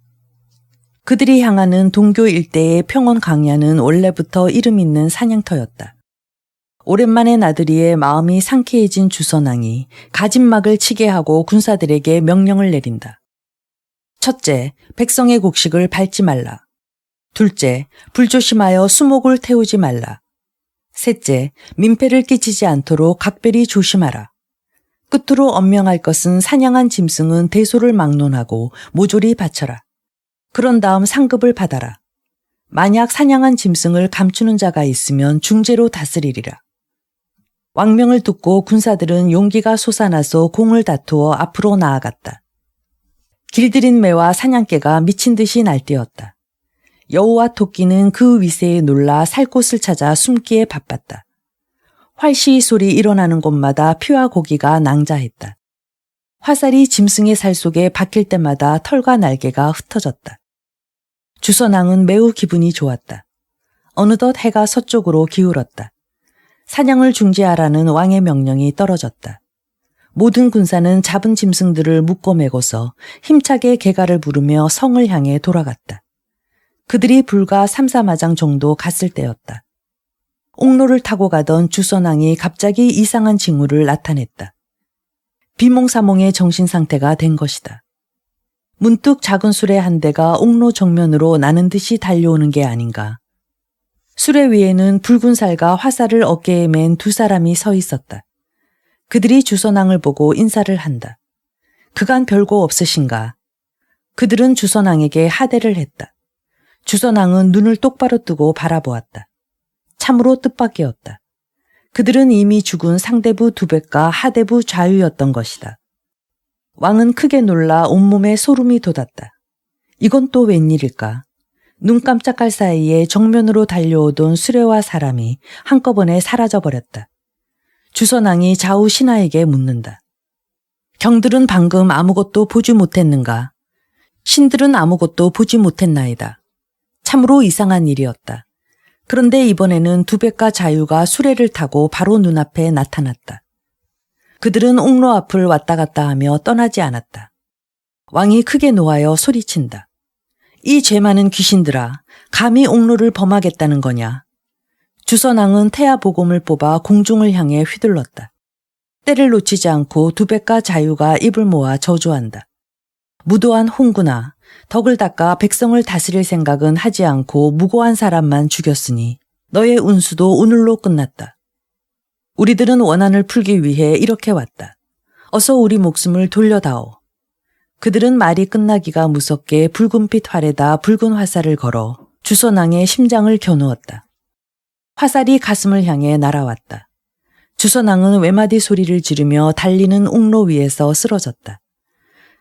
[SPEAKER 1] 그들이 향하는 동교 일대의 평원 강야는 원래부터 이름 있는 사냥터였다. 오랜만에 나들이에 마음이 상쾌해진 주선왕이 가진막을 치게 하고 군사들에게 명령을 내린다. 첫째, 백성의 곡식을 밟지 말라. 둘째, 불조심하여 수목을 태우지 말라. 셋째, 민폐를 끼치지 않도록 각별히 조심하라. 끝으로 엄명할 것은 사냥한 짐승은 대소를 막론하고 모조리 바쳐라. 그런 다음 상급을 받아라. 만약 사냥한 짐승을 감추는 자가 있으면 중재로 다스리리라. 왕명을 듣고 군사들은 용기가 솟아나서 공을 다투어 앞으로 나아갔다. 길들인 매와 사냥개가 미친 듯이 날뛰었다. 여우와 토끼는 그 위세에 놀라 살 곳을 찾아 숨기에 바빴다. 활시위 소리 일어나는 곳마다 피와 고기가 낭자했다. 화살이 짐승의 살 속에 박힐 때마다 털과 날개가 흩어졌다. 주선왕은 매우 기분이 좋았다. 어느덧 해가 서쪽으로 기울었다. 사냥을 중지하라는 왕의 명령이 떨어졌다. 모든 군사는 잡은 짐승들을 묶고 메고서 힘차게 개가를 부르며 성을 향해 돌아갔다. 그들이 불과 3-4마장 정도 갔을 때였다. 옥로를 타고 가던 주선왕이 갑자기 이상한 징후를 나타냈다. 비몽사몽의 정신상태가 된 것이다. 문득 작은 수레 한 대가 옥로 정면으로 나는 듯이 달려오는 게 아닌가. 수레 위에는 붉은 살과 화살을 어깨에 맨 두 사람이 서 있었다. 그들이 주선왕을 보고 인사를 한다. 그간 별거 없으신가? 그들은 주선왕에게 하대를 했다. 주선왕은 눈을 똑바로 뜨고 바라보았다. 참으로 뜻밖이었다. 그들은 이미 죽은 상대부 두백과 하대부 좌유였던 것이다. 왕은 크게 놀라 온몸에 소름이 돋았다. 이건 또 웬일일까? 눈 깜짝할 사이에 정면으로 달려오던 수레와 사람이 한꺼번에 사라져버렸다. 주선왕이 좌우 신하에게 묻는다. 경들은 방금 아무것도 보지 못했는가? 신들은 아무것도 보지 못했나이다. 참으로 이상한 일이었다. 그런데 이번에는 두백과 자유가 수레를 타고 바로 눈앞에 나타났다. 그들은 옥로 앞을 왔다 갔다 하며 떠나지 않았다. 왕이 크게 노하여 소리친다. 이 죄 많은 귀신들아, 감히 옥로를 범하겠다는 거냐? 주선왕은 태아보검을 뽑아 공중을 향해 휘둘렀다. 때를 놓치지 않고 두백과 자유가 입을 모아 저주한다. 무도한 홍구나, 덕을 닦아 백성을 다스릴 생각은 하지 않고 무고한 사람만 죽였으니 너의 운수도 오늘로 끝났다. 우리들은 원한을 풀기 위해 이렇게 왔다. 어서 우리 목숨을 돌려다오. 그들은 말이 끝나기가 무섭게 붉은빛 활에다 붉은 화살을 걸어 주선왕의 심장을 겨누었다. 화살이 가슴을 향해 날아왔다. 주선왕은 외마디 소리를 지르며 달리는 옥로 위에서 쓰러졌다.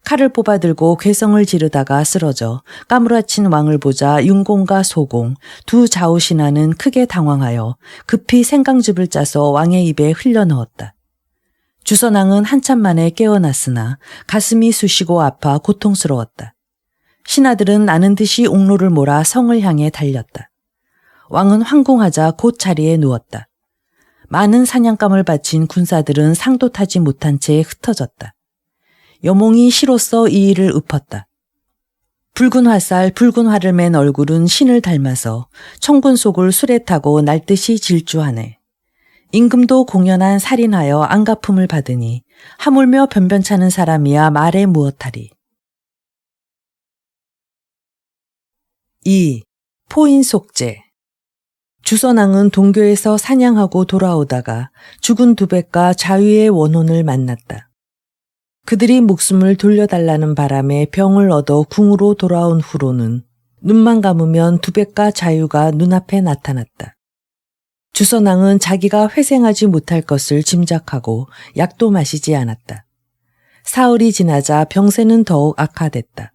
[SPEAKER 1] 칼을 뽑아들고 괴성을 지르다가 쓰러져 까무라친 왕을 보자 윤공과 소공, 두 좌우 신하는 크게 당황하여 급히 생강즙을 짜서 왕의 입에 흘려넣었다. 주선왕은 한참 만에 깨어났으나 가슴이 쑤시고 아파 고통스러웠다. 신하들은 나는 듯이 옥로를 몰아 성을 향해 달렸다. 왕은 황궁하자 곧 자리에 누웠다. 많은 사냥감을 바친 군사들은 상도 타지 못한 채 흩어졌다. 여몽이 시로써 이 일을 읊었다. 붉은 화살, 붉은 활을 맨 얼굴은 신을 닮아서 청군 속을 수레 타고 날듯이 질주하네. 임금도 공연한 살인하여 안갚음을 받으니 하물며 변변찮은 사람이야 말에 무엇하리. 2. 포인 속죄. 주선왕은 동교에서 사냥하고 돌아오다가 죽은 두백과 자유의 원혼을 만났다. 그들이 목숨을 돌려달라는 바람에 병을 얻어 궁으로 돌아온 후로는 눈만 감으면 두백과 자유가 눈앞에 나타났다. 주선왕은 자기가 회생하지 못할 것을 짐작하고 약도 마시지 않았다. 사흘이 지나자 병세는 더욱 악화됐다.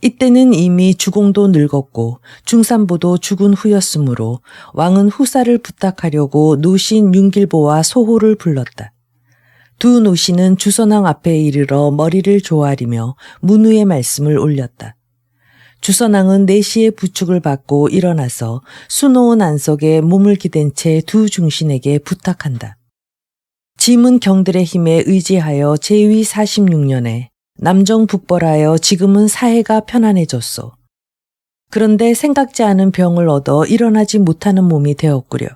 [SPEAKER 1] 이때는 이미 주공도 늙었고 중산보도 죽은 후였으므로 왕은 후사를 부탁하려고 노신 윤길보와 소호를 불렀다. 두 노신은 주선왕 앞에 이르러 머리를 조아리며 문우의 말씀을 올렸다. 주선왕은 4시에 부축을 받고 일어나서 수놓은 안석에 몸을 기댄 채 두 중신에게 부탁한다. 짐은 경들의 힘에 의지하여 제위 46년에 남정북벌하여 지금은 사해가 편안해졌소. 그런데 생각지 않은 병을 얻어 일어나지 못하는 몸이 되었구려.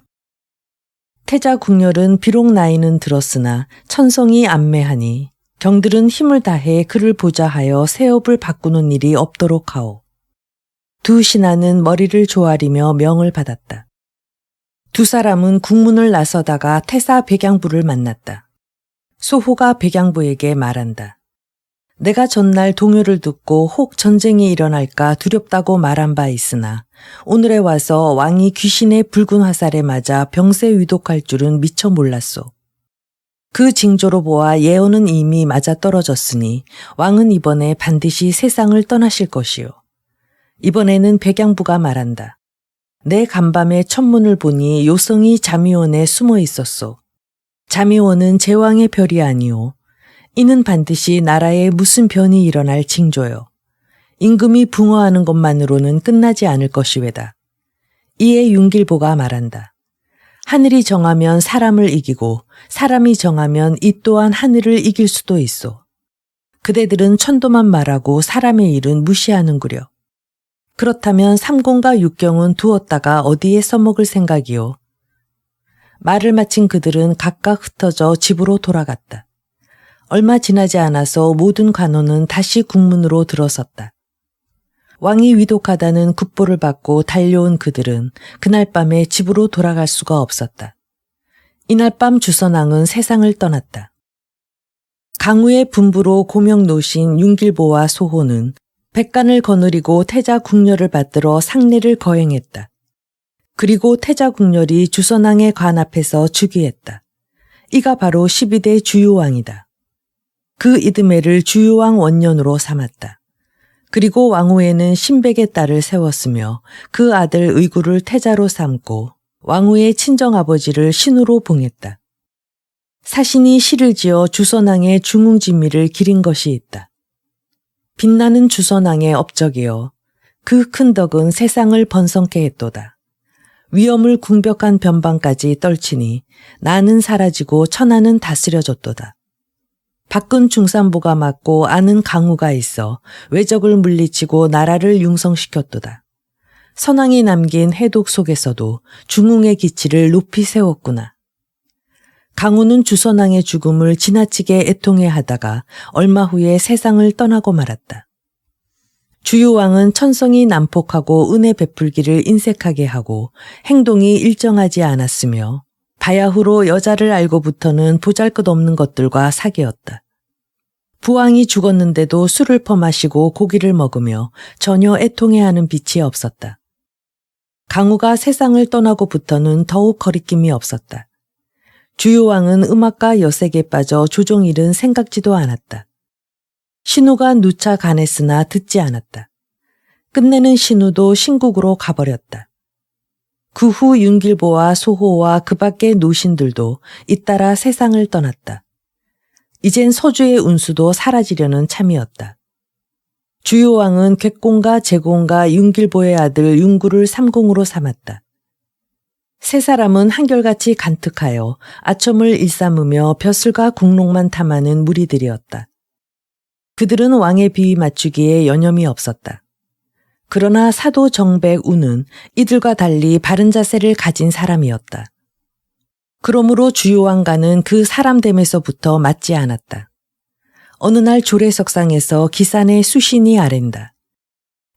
[SPEAKER 1] 태자 궁렬은 비록 나이는 들었으나 천성이 안매하니 경들은 힘을 다해 그를 보자 하여 새업을 바꾸는 일이 없도록 하오. 두 신하는 머리를 조아리며 명을 받았다. 두 사람은 국문을 나서다가 태사 백양부를 만났다. 소호가 백양부에게 말한다. 내가 전날 동요를 듣고 혹 전쟁이 일어날까 두렵다고 말한 바 있으나 오늘에 와서 왕이 귀신의 붉은 화살에 맞아 병세 위독할 줄은 미처 몰랐소. 그 징조로 보아 예언은 이미 맞아 떨어졌으니 왕은 이번에 반드시 세상을 떠나실 것이요. 이번에는 백양부가 말한다. 내 간밤에 천문을 보니 요성이 자미원에 숨어 있었소. 자미원은 제왕의 별이 아니오. 이는 반드시 나라에 무슨 변이 일어날 징조요. 임금이 붕어하는 것만으로는 끝나지 않을 것이외다. 이에 윤길보가 말한다. 하늘이 정하면 사람을 이기고 사람이 정하면 이 또한 하늘을 이길 수도 있어. 그대들은 천도만 말하고 사람의 일은 무시하는구려. 그렇다면 삼공과 육경은 두었다가 어디에 써먹을 생각이요. 말을 마친 그들은 각각 흩어져 집으로 돌아갔다. 얼마 지나지 않아서 모든 관원은 다시 국문으로 들어섰다. 왕이 위독하다는 급보를 받고 달려온 그들은 그날 밤에 집으로 돌아갈 수가 없었다. 이날 밤 주선왕은 세상을 떠났다. 강우의 분부로 고명 노신 윤길보와 소호는 백간을 거느리고 태자 궁렬을 받들어 상례를 거행했다. 그리고 태자 궁렬이 주선왕의 관 앞에서 즉위했다. 이가 바로 12대 주요왕이다. 그 이듬해를 주요왕 원년으로 삼았다. 그리고 왕후에는 신백의 딸을 세웠으며 그 아들 의구를 태자로 삼고 왕후의 친정아버지를 신우로 봉했다. 사신이 시를 지어 주선왕의 중흥진미를 기린 것이 있다. 빛나는 주선왕의 업적이여 그 큰 덕은 세상을 번성케 했도다. 위엄을 궁벽한 변방까지 떨치니 나는 사라지고 천하는 다스려졌도다. 박근 중산보가 맞고 아는 강우가 있어 외적을 물리치고 나라를 융성시켰도다. 선왕이 남긴 해독 속에서도 중흥의 기치를 높이 세웠구나. 강우는 주선왕의 죽음을 지나치게 애통해하다가 얼마 후에 세상을 떠나고 말았다. 주요왕은 천성이 난폭하고 은혜 베풀기를 인색하게 하고 행동이 일정하지 않았으며 바야흐로 여자를 알고부터는 보잘것없는 것들과 사귀었다. 부왕이 죽었는데도 술을 퍼마시고 고기를 먹으며 전혀 애통해하는 빛이 없었다. 강우가 세상을 떠나고부터는 더욱 거리낌이 없었다. 주요왕은 음악과 여색에 빠져 조종일은 생각지도 않았다. 신우가 누차 간했으나 듣지 않았다. 끝내는 신우도 신국으로 가버렸다. 그 후 윤길보와 소호와 그 밖의 노신들도 잇따라 세상을 떠났다. 이젠 서주의 운수도 사라지려는 참이었다. 주요왕은 객공과 제공과 윤길보의 아들 윤구를 삼공으로 삼았다. 세 사람은 한결같이 간특하여 아첨을 일삼으며 벼슬과 궁록만 탐하는 무리들이었다. 그들은 왕의 비위 맞추기에 여념이 없었다. 그러나 사도 정백 우는 이들과 달리 바른 자세를 가진 사람이었다. 그러므로 주요왕과는 그 사람됨에서부터 맞지 않았다. 어느 날 조례석상에서 기산의 수신이 아랜다.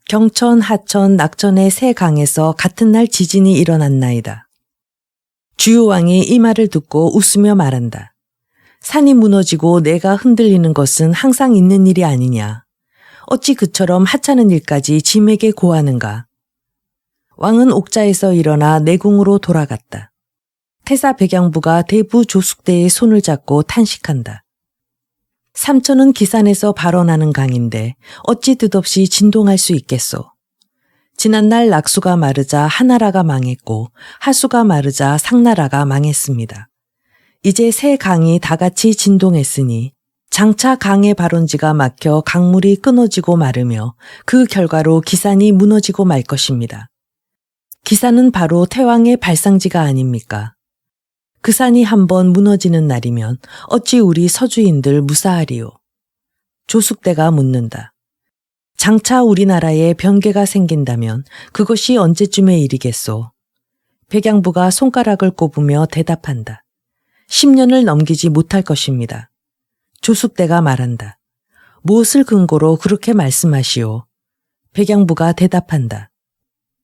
[SPEAKER 1] 경천, 하천, 낙천의 세 강에서 같은 날 지진이 일어났나이다. 주요왕이 이 말을 듣고 웃으며 말한다. 산이 무너지고 내가 흔들리는 것은 항상 있는 일이 아니냐. 어찌 그처럼 하찮은 일까지 짐에게 고하는가. 왕은 옥자에서 일어나 내궁으로 돌아갔다. 태사 백양부가 대부 조숙대의 손을 잡고 탄식한다. 삼천은 기산에서 발원하는 강인데 어찌 뜻없이 진동할 수 있겠소. 지난날 낙수가 마르자 하나라가 망했고 하수가 마르자 상나라가 망했습니다. 이제 세 강이 다 같이 진동했으니 장차 강의 발원지가 막혀 강물이 끊어지고 마르며 그 결과로 기산이 무너지고 말 것입니다. 기산은 바로 태왕의 발상지가 아닙니까? 그 산이 한번 무너지는 날이면 어찌 우리 서주인들 무사하리요? 조숙대가 묻는다. 장차 우리나라에 변개가 생긴다면 그것이 언제쯤의 일이겠소? 백양부가 손가락을 꼽으며 대답한다. 10년을 넘기지 못할 것입니다. 조숙대가 말한다. 무엇을 근거로 그렇게 말씀하시오? 백양부가 대답한다.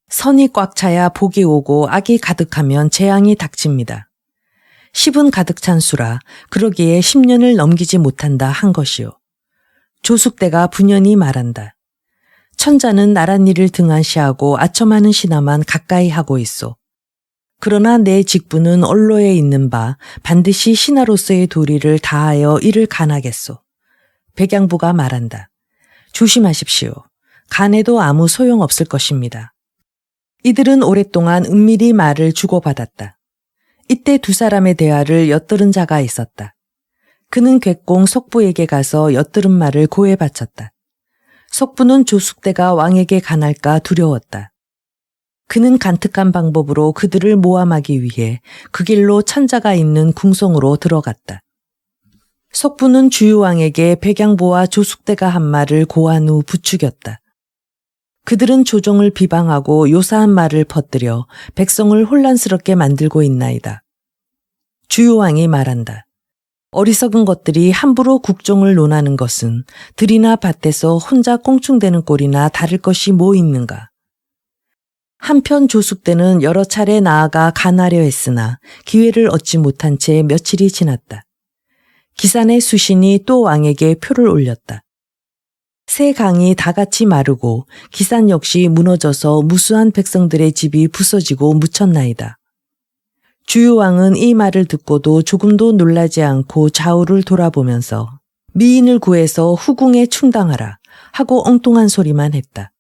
[SPEAKER 1] 선이 꽉 차야 복이 오고 악이 가득하면 재앙이 닥칩니다. 10은 가득 찬 수라 그러기에 10년을 넘기지 못한다 한 것이오. 조숙대가 분연히 말한다. 천자는 나란 일을 등한시하고 아첨하는 신하만 가까이 하고 있소. 그러나 내 직분은 언로에 있는 바 반드시 신하로서의 도리를 다하여 이를 간하겠소. 백양부가 말한다. 조심하십시오. 간해도 아무 소용없을 것입니다. 이들은 오랫동안 은밀히 말을 주고받았다. 이때 두 사람의 대화를 엿들은 자가 있었다. 그는 객공 석부에게 가서 엿들은 말을 고해 바쳤다. 석부는 조숙대가 왕에게 간할까 두려웠다. 그는 간특한 방법으로 그들을 모함하기 위해 그 길로 천자가 있는 궁성으로 들어갔다. 석부는 주유왕에게 백양부와 조숙대가 한 말을 고한 후 부추겼다. 그들은 조정을 비방하고 요사한 말을 퍼뜨려 백성을 혼란스럽게 만들고 있나이다. 주유왕이 말한다. 어리석은 것들이 함부로 국종을 논하는 것은 들이나 밭에서 혼자 꽁충대는 꼴이나 다를 것이 뭐 있는가. 한편 조숙대는 여러 차례 나아가 간하려 했으나 기회를 얻지 못한 채 며칠이 지났다. 기산의 수신이 또 왕에게 표를 올렸다. 새 강이 다같이 마르고 기산 역시 무너져서 무수한 백성들의 집이 부서지고 묻혔나이다. 주유왕은 이 말을 듣고도 조금도 놀라지 않고 좌우를 돌아보면서 미인을 구해서 후궁에 충당하라 하고 엉뚱한 소리만 했다.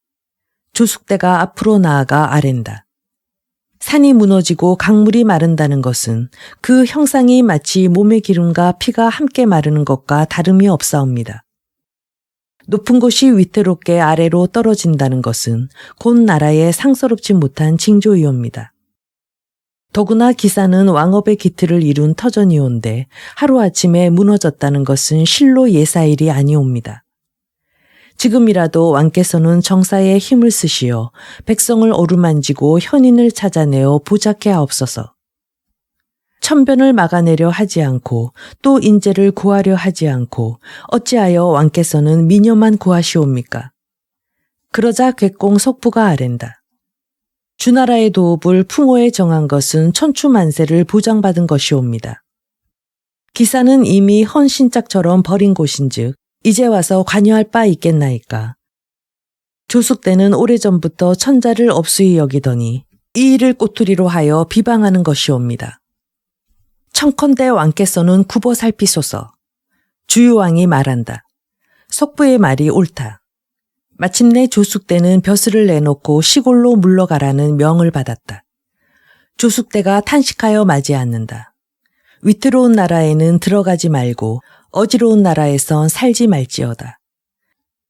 [SPEAKER 1] 조숙대가 앞으로 나아가 아랜다. 산이 무너지고 강물이 마른다는 것은 그 형상이 마치 몸의 기름과 피가 함께 마르는 것과 다름이 없사옵니다. 높은 곳이 위태롭게 아래로 떨어진다는 것은 곧 나라에 상서롭지 못한 징조이옵니다. 더구나 기산은 왕업의 기틀을 이룬 터전이온데 하루아침에 무너졌다는 것은 실로 예사일이 아니옵니다. 지금이라도 왕께서는 정사에 힘을 쓰시어 백성을 어루만지고 현인을 찾아내어 보잡게 하옵소서. 천변을 막아내려 하지 않고 또 인재를 구하려 하지 않고 어찌하여 왕께서는 미녀만 구하시옵니까? 그러자 객공 석부가 아랜다. 주나라의 도읍을 풍호에 정한 것은 천추만세를 보장받은 것이옵니다. 기사는 이미 헌신짝처럼 버린 곳인즉 이제 와서 관여할 바 있겠나이까. 조숙대는 오래전부터 천자를 업수히 여기더니 이 일을 꼬투리로 하여 비방하는 것이옵니다. 청컨대 왕께서는 굽어 살피소서. 주유왕이 말한다. 석부의 말이 옳다. 마침내 조숙대는 벼슬을 내놓고 시골로 물러가라는 명을 받았다. 조숙대가 탄식하여 맞이 않는다. 위태로운 나라에는 들어가지 말고 어지러운 나라에선 살지 말지어다.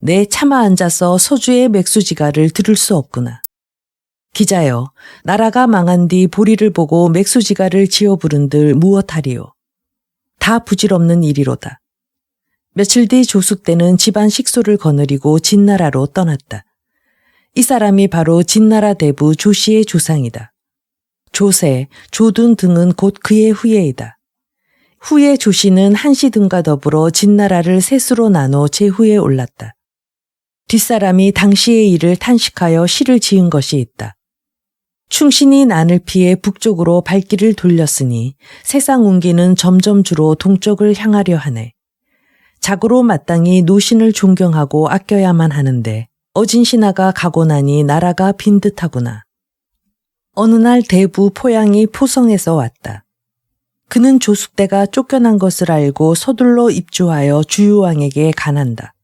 [SPEAKER 1] 내 차마 앉아서 서주의 맥수지가를 들을 수 없구나. 기자여, 나라가 망한 뒤 보리를 보고 맥수지가를 지어 부른들 무엇하리요. 다 부질없는 일이로다. 며칠 뒤 조숙대는 집안 식소를 거느리고 진나라로 떠났다. 이 사람이 바로 진나라 대부 조씨의 조상이다. 조세, 조둔 등은 곧 그의 후예이다. 후에 조씨는 한씨 등과 더불어 진나라를 셋으로 나눠 제후에 올랐다. 뒷사람이 당시의 일을 탄식하여 시를 지은 것이 있다. 충신이 난을 피해 북쪽으로 발길을 돌렸으니 세상 운기는 점점 주로 동쪽을 향하려 하네. 자고로 마땅히 노신을 존경하고 아껴야만 하는데 어진 신하가 가고 나니 나라가 빈 듯하구나. 어느 날 대부 포양이 포성에서 왔다. 그는 조숙대가 쫓겨난 것을 알고 서둘러 입주하여 주유왕에게 간한다.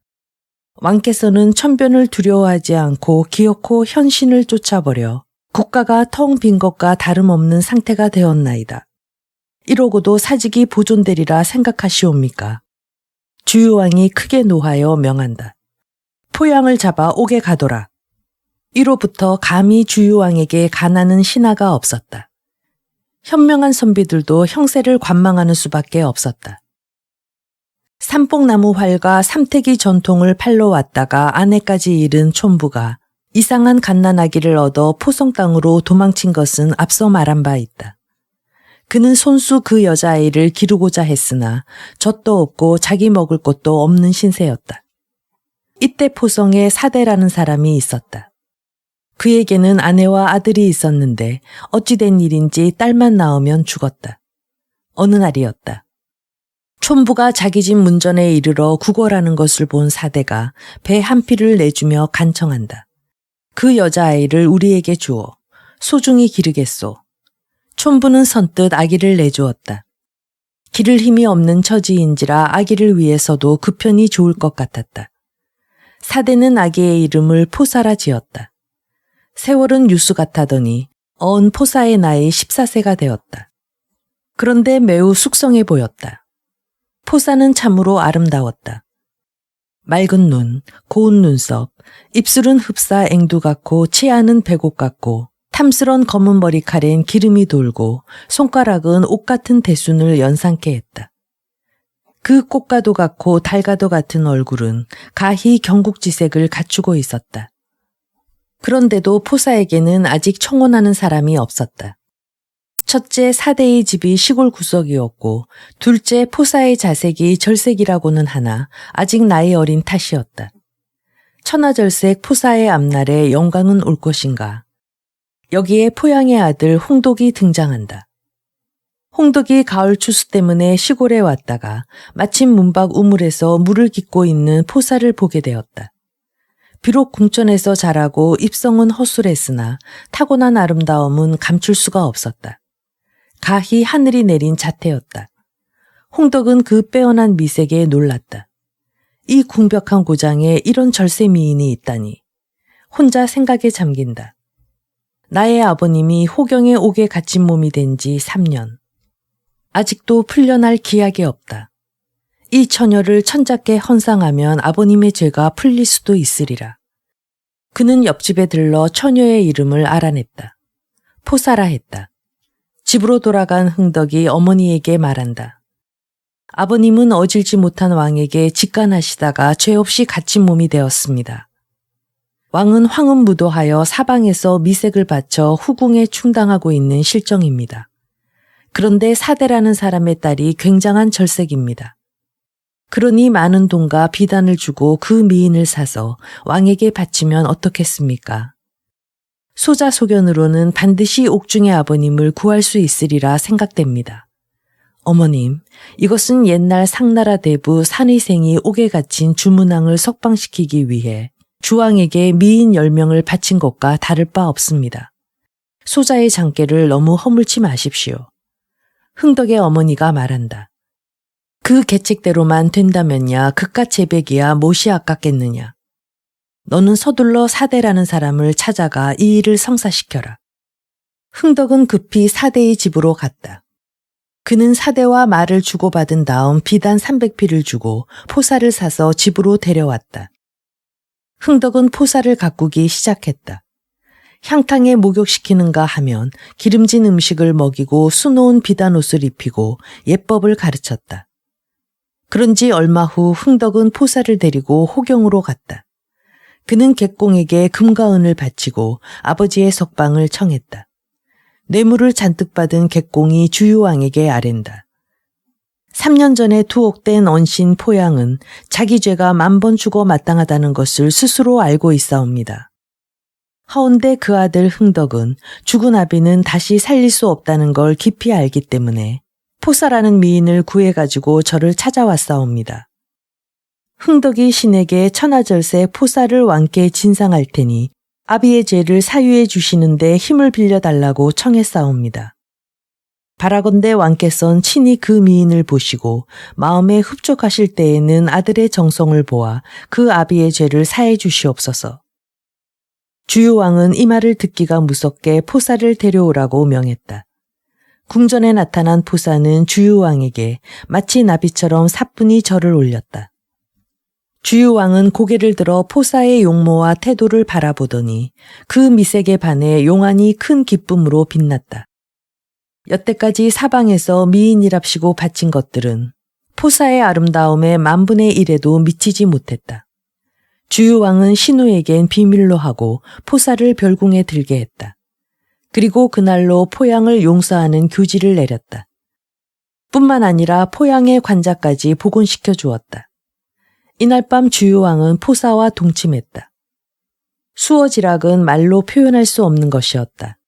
[SPEAKER 1] 왕께서는 천변을 두려워하지 않고 기어코 현신을 쫓아버려 국가가 텅 빈 것과 다름없는 상태가 되었나이다. 이러고도 사직이 보존되리라 생각하시옵니까? 주유왕이 크게 노하여 명한다. 포양을 잡아 옥에 가둬라. 이로부터 감히 주유왕에게 간하는 신하가 없었다. 현명한 선비들도 형세를 관망하는 수밖에 없었다. 삼뽕나무 활과 삼태기 전통을 팔러 왔다가 안에까지 이른 촌부가 이상한 갓난아기를 얻어 포성 땅으로 도망친 것은 앞서 말한 바 있다. 그는 손수 그 여자아이를 기르고자 했으나 젖도 없고 자기 먹을 것도 없는 신세였다. 이때 포성에 사대라는 사람이 있었다. 그에게는 아내와 아들이 있었는데 어찌된 일인지 딸만 낳으면 죽었다. 어느 날이었다. 촌부가 자기 집 문전에 이르러 구걸하는 것을 본 사대가 배 한 피를 내주며 간청한다. 그 여자아이를 우리에게 주어 소중히 기르겠소. 촌부는 선뜻 아기를 내주었다. 기를 힘이 없는 처지인지라 아기를 위해서도 그 편이 좋을 것 같았다. 사대는 아기의 이름을 포사라 지었다. 세월은 유수 같아더니 어은 포사의 나이 14세가 되었다. 그런데 매우 숙성해 보였다. 포사는 참으로 아름다웠다. 맑은 눈, 고운 눈썹, 입술은 흡사 앵두 같고 치아는 배곡 같고 탐스런 검은 머리칼엔 기름이 돌고 손가락은 옷 같은 대순을 연상케 했다. 그 꽃가도 같고 달가도 같은 얼굴은 가히 경국지색을 갖추고 있었다. 그런데도 포사에게는 아직 청혼하는 사람이 없었다. 첫째 사대의 집이 시골 구석이었고 둘째 포사의 자색이 절색이라고는 하나 아직 나이 어린 탓이었다. 천하절색 포사의 앞날에 영광은 올 것인가. 여기에 포양의 아들 홍독이 등장한다. 홍덕이 가을 추수 때문에 시골에 왔다가 마침 문밖 우물에서 물을 깃고 있는 포사를 보게 되었다. 비록 궁천에서 자라고 입성은 허술했으나 타고난 아름다움은 감출 수가 없었다. 가히 하늘이 내린 자태였다. 홍덕은 그 빼어난 미색에 놀랐다. 이 궁벽한 고장에 이런 절세 미인이 있다니. 혼자 생각에 잠긴다. 나의 아버님이 호경에 옥에 갇힌 몸이 된 지 3년. 아직도 풀려날 기약이 없다. 이 처녀를 천작게 헌상하면 아버님의 죄가 풀릴 수도 있으리라. 그는 옆집에 들러 처녀의 이름을 알아냈다. 포사라 했다. 집으로 돌아간 흥덕이 어머니에게 말한다. 아버님은 어질지 못한 왕에게 직간하시다가 죄 없이 갇힌 몸이 되었습니다. 왕은 황음무도하여 사방에서 미색을 바쳐 후궁에 충당하고 있는 실정입니다. 그런데 사대라는 사람의 딸이 굉장한 절색입니다. 그러니 많은 돈과 비단을 주고 그 미인을 사서 왕에게 바치면 어떻겠습니까? 소자소견으로는 반드시 옥중의 아버님을 구할 수 있으리라 생각됩니다. 어머님, 이것은 옛날 상나라 대부 산의생이 옥에 갇힌 주문왕을 석방시키기 위해 주왕에게 미인 10명을 바친 것과 다를 바 없습니다. 소자의 장계를 너무 허물지 마십시오. 흥덕의 어머니가 말한다. 그 계책대로만 된다면야 그깟 제백이야 못이 아깝겠느냐. 너는 서둘러 사대라는 사람을 찾아가 이 일을 성사시켜라. 흥덕은 급히 사대의 집으로 갔다. 그는 사대와 말을 주고받은 다음 비단 300피를 주고 포사를 사서 집으로 데려왔다. 흥덕은 포사를 가꾸기 시작했다. 향탕에 목욕시키는가 하면 기름진 음식을 먹이고 수놓은 비단옷을 입히고 예법을 가르쳤다. 그런지 얼마 후 흥덕은 포사를 데리고 호경으로 갔다. 그는 객공에게 금과 은을 바치고 아버지의 석방을 청했다. 뇌물을 잔뜩 받은 객공이 주유왕에게 아랜다. 3년 전에 투옥된 언신 포양은 자기 죄가 10,000번 주고 마땅하다는 것을 스스로 알고 있사옵니다. 하온데 그 아들 흥덕은 죽은 아비는 다시 살릴 수 없다는 걸 깊이 알기 때문에 포사라는 미인을 구해가지고 저를 찾아왔사옵니다. 흥덕이 신에게 천하절세 포사를 왕께 진상할 테니 아비의 죄를 사유해 주시는데 힘을 빌려달라고 청했사옵니다. 바라건대 왕께선 친히 그 미인을 보시고 마음에 흡족하실 때에는 아들의 정성을 보아 그 아비의 죄를 사해 주시옵소서. 주유왕은 이 말을 듣기가 무섭게 포사를 데려오라고 명했다. 궁전에 나타난 포사는 주유왕에게 마치 나비처럼 사뿐히 절을 올렸다. 주유왕은 고개를 들어 포사의 용모와 태도를 바라보더니 그 미색에 반해 용안이 큰 기쁨으로 빛났다. 여태까지 사방에서 미인이랍시고 바친 것들은 포사의 아름다움에 10,000분의 1에도 미치지 못했다. 주유왕은 신우에겐 비밀로 하고 포사를 별궁에 들게 했다. 그리고 그날로 포양을 용서하는 교지를 내렸다. 뿐만 아니라 포양의 관자까지 복원시켜 주었다. 이날 밤 주유왕은 포사와 동침했다. 수어지락은 말로 표현할 수 없는 것이었다.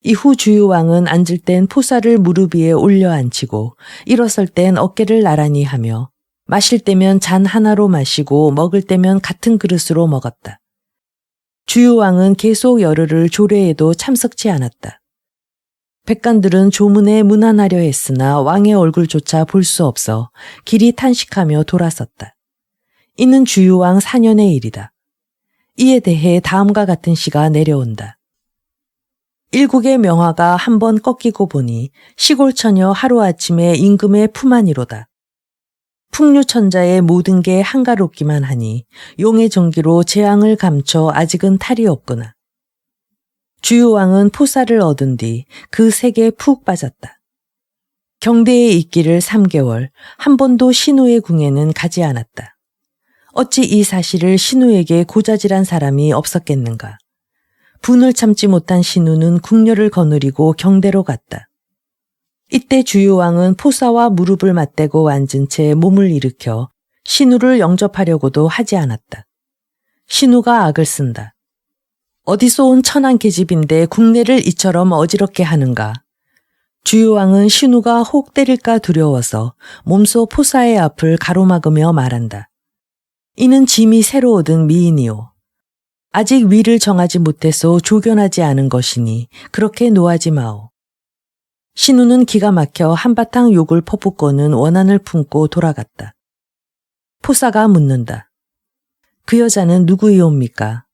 [SPEAKER 1] 이후 주유왕은 앉을 땐 포사를 무릎 위에 올려 앉히고 일어설 땐 어깨를 나란히 하며 마실 때면 잔 하나로 마시고 먹을 때면 같은 그릇으로 먹었다. 주유왕은 계속 열흘을 조례에도 참석치 않았다. 백관들은 조문에 문안하려 했으나 왕의 얼굴조차 볼 수 없어 길이 탄식하며 돌아섰다. 이는 주유왕 4년의 일이다. 이에 대해 다음과 같은 시가 내려온다. 일국의 명화가 한번 꺾이고 보니 시골 처녀 하루아침에 임금의 품안이로다. 풍류천자의 모든 게 한가롭기만 하니 용의 정기로 재앙을 감춰 아직은 탈이 없구나. 주유왕은 포사를 얻은 뒤 그 색에 푹 빠졌다. 경대에 있기를 3개월, 한 번도 신우의 궁에는 가지 않았다. 어찌 이 사실을 신우에게 고자질한 사람이 없었겠는가. 분을 참지 못한 신우는 궁녀를 거느리고 경대로 갔다. 이때 주유왕은 포사와 무릎을 맞대고 앉은 채 몸을 일으켜 신우를 영접하려고도 하지 않았다. 신우가 악을 쓴다. 어디서 온 천한 계집인데 국내를 이처럼 어지럽게 하는가. 주유왕은 신우가 혹 때릴까 두려워서 몸소 포사의 앞을 가로막으며 말한다. 이는 짐이 새로 얻은 미인이오. 아직 위를 정하지 못해서 조견하지 않은 것이니 그렇게 노하지 마오. 신우는 기가 막혀 한바탕 욕을 퍼붓고는 원한을 품고 돌아갔다. 포사가 묻는다. 그 여자는 누구이옵니까?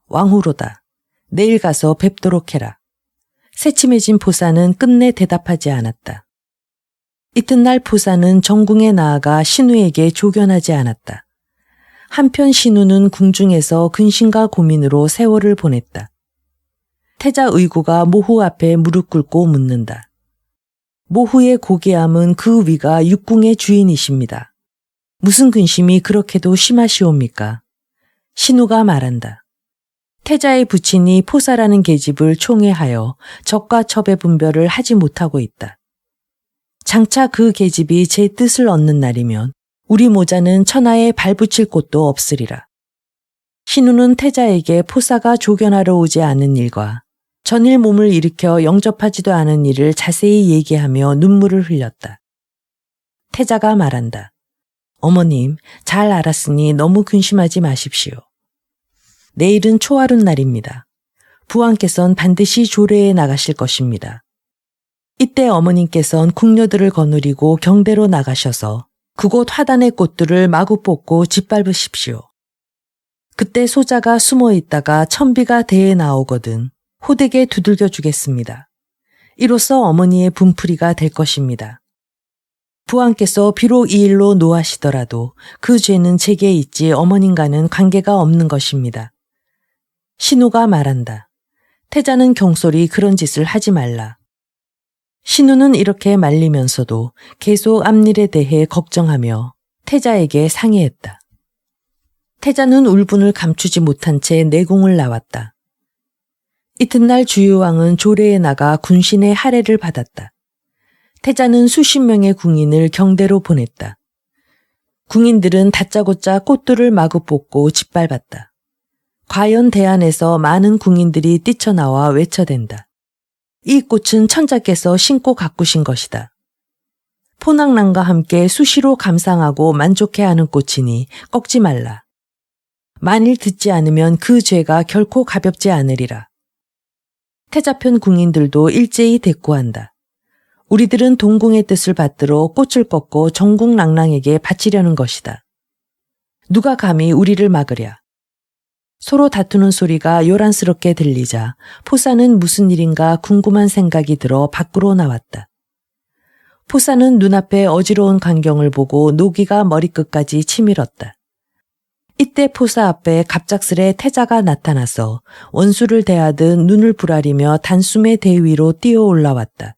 [SPEAKER 1] 왕후로다. 내일 가서 뵙도록 해라. 새침해진 포사는 끝내 대답하지 않았다. 이튿날 포사는 정궁에 나아가 신우에게 조견하지 않았다. 한편 신우는 궁중에서 근심과 고민으로 세월을 보냈다. 태자 의구가 모후 앞에 무릎 꿇고 묻는다. 모후의 고귀함은 그 위가 육궁의 주인이십니다. 무슨 근심이 그렇게도 심하시옵니까? 신우가 말한다. 태자의 부친이 포사라는 계집을 총애하여 적과 첩의 분별을 하지 못하고 있다. 장차 그 계집이 제 뜻을 얻는 날이면 우리 모자는 천하에 발붙일 곳도 없으리라. 신우는 태자에게 포사가 조견하러 오지 않은 일과 전일 몸을 일으켜 영접하지도 않은 일을 자세히 얘기하며 눈물을 흘렸다. 태자가 말한다. 어머님, 잘 알았으니 너무 근심하지 마십시오. 내일은 초하룻 날입니다. 부왕께선 반드시 조례에 나가실 것입니다. 이때 어머님께선 궁녀들을 거느리고 경대로 나가셔서 그곳 화단의 꽃들을 마구 뽑고 짓밟으십시오. 그때 소자가 숨어 있다가 천비가 대에 나오거든 호되게 두들겨 주겠습니다. 이로써 어머니의 분풀이가 될 것입니다. 부왕께서 비록 이 일로 노하시더라도 그 죄는 제게 있지 어머님과는 관계가 없는 것입니다. 신우가 말한다. 태자는 경솔히 그런 짓을 하지 말라. 신우는 이렇게 말리면서도 계속 앞일에 대해 걱정하며 태자에게 상의했다. 태자는 울분을 감추지 못한 채 내궁을 나왔다. 이튿날 주유왕은 조례에 나가 군신의 할애를 받았다. 태자는 수십 명의 궁인을 경대로 보냈다. 궁인들은 다짜고짜 꽃들을 마구 뽑고 짓밟았다. 과연 대안에서 많은 궁인들이 뛰쳐나와 외쳐댄다. 이 꽃은 천자께서 신고 가꾸신 것이다. 포낙랑과 함께 수시로 감상하고 만족해하는 꽃이니 꺾지 말라. 만일 듣지 않으면 그 죄가 결코 가볍지 않으리라. 태자편 궁인들도 일제히 대꾸한다. 우리들은 동궁의 뜻을 받들어 꽃을 꺾고 정궁랑랑에게 바치려는 것이다. 누가 감히 우리를 막으랴. 서로 다투는 소리가 요란스럽게 들리자 포사는 무슨 일인가 궁금한 생각이 들어 밖으로 나왔다. 포사는 눈앞에 어지러운 광경을 보고 노기가 머리끝까지 치밀었다. 이때 포사 앞에 갑작스레 태자가 나타나서 원수를 대하듯 눈을 부라리며 단숨에 대 위로 뛰어 올라왔다.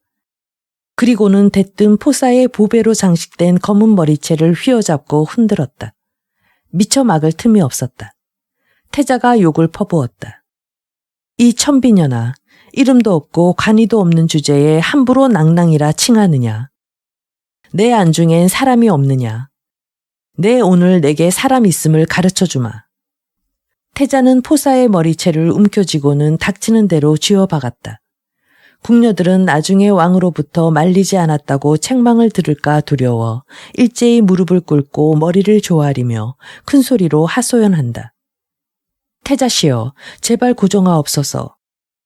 [SPEAKER 1] 그리고는 대뜸 포사의 보배로 장식된 검은 머리채를 휘어잡고 흔들었다. 미처 막을 틈이 없었다. 태자가 욕을 퍼부었다. 이 천비년아, 이름도 없고 관의도 없는 주제에 함부로 낭낭이라 칭하느냐. 내 안중엔 사람이 없느냐. 내 오늘 내게 사람 있음을 가르쳐주마. 태자는 포사의 머리채를 움켜쥐고는 닥치는 대로 쥐어박았다. 궁녀들은 나중에 왕으로부터 말리지 않았다고 책망을 들을까 두려워 일제히 무릎을 꿇고 머리를 조아리며 큰 소리로 하소연한다. 태자시여, 제발 고정하옵소서.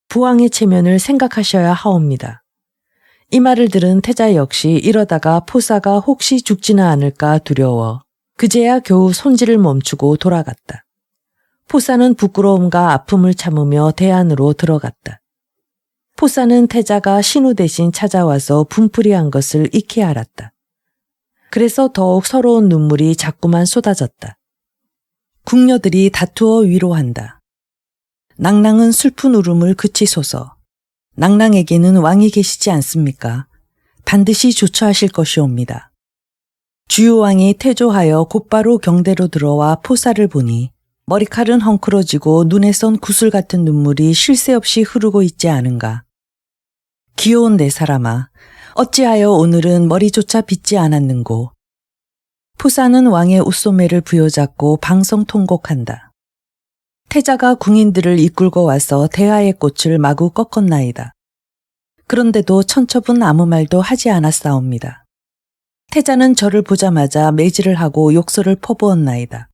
[SPEAKER 1] 부왕의 체면을 생각하셔야 하옵니다. 이 말을 들은 태자 역시 이러다가 포사가 혹시 죽지는 않을까 두려워 그제야 겨우 손질을 멈추고 돌아갔다. 포사는 부끄러움과 아픔을 참으며 대안으로 들어갔다. 포사는 태자가 신우 대신 찾아와서 분풀이한 것을 익히 알았다. 그래서 더욱 서러운 눈물이 자꾸만 쏟아졌다. 궁녀들이 다투어 위로한다. 낭낭은 슬픈 울음을 그치소서. 낭낭에게는 왕이 계시지 않습니까? 반드시 조처하실 것이옵니다. 주유왕이 태조하여 곧바로 경대로 들어와 포사를 보니 머리칼은 헝클어지고 눈에선 구슬 같은 눈물이 쉴 새 없이 흐르고 있지 않은가. 귀여운 내 사람아, 어찌하여 오늘은 머리조차 빗지 않았는고. 포사는 왕의 옷소매를 부여잡고 방성통곡한다. 태자가 궁인들을 이끌고 와서 대하의 꽃을 마구 꺾었나이다. 그런데도 천첩은 아무 말도 하지 않았사옵니다. 태자는 저를 보자마자 매질을 하고 욕설을 퍼부었나이다.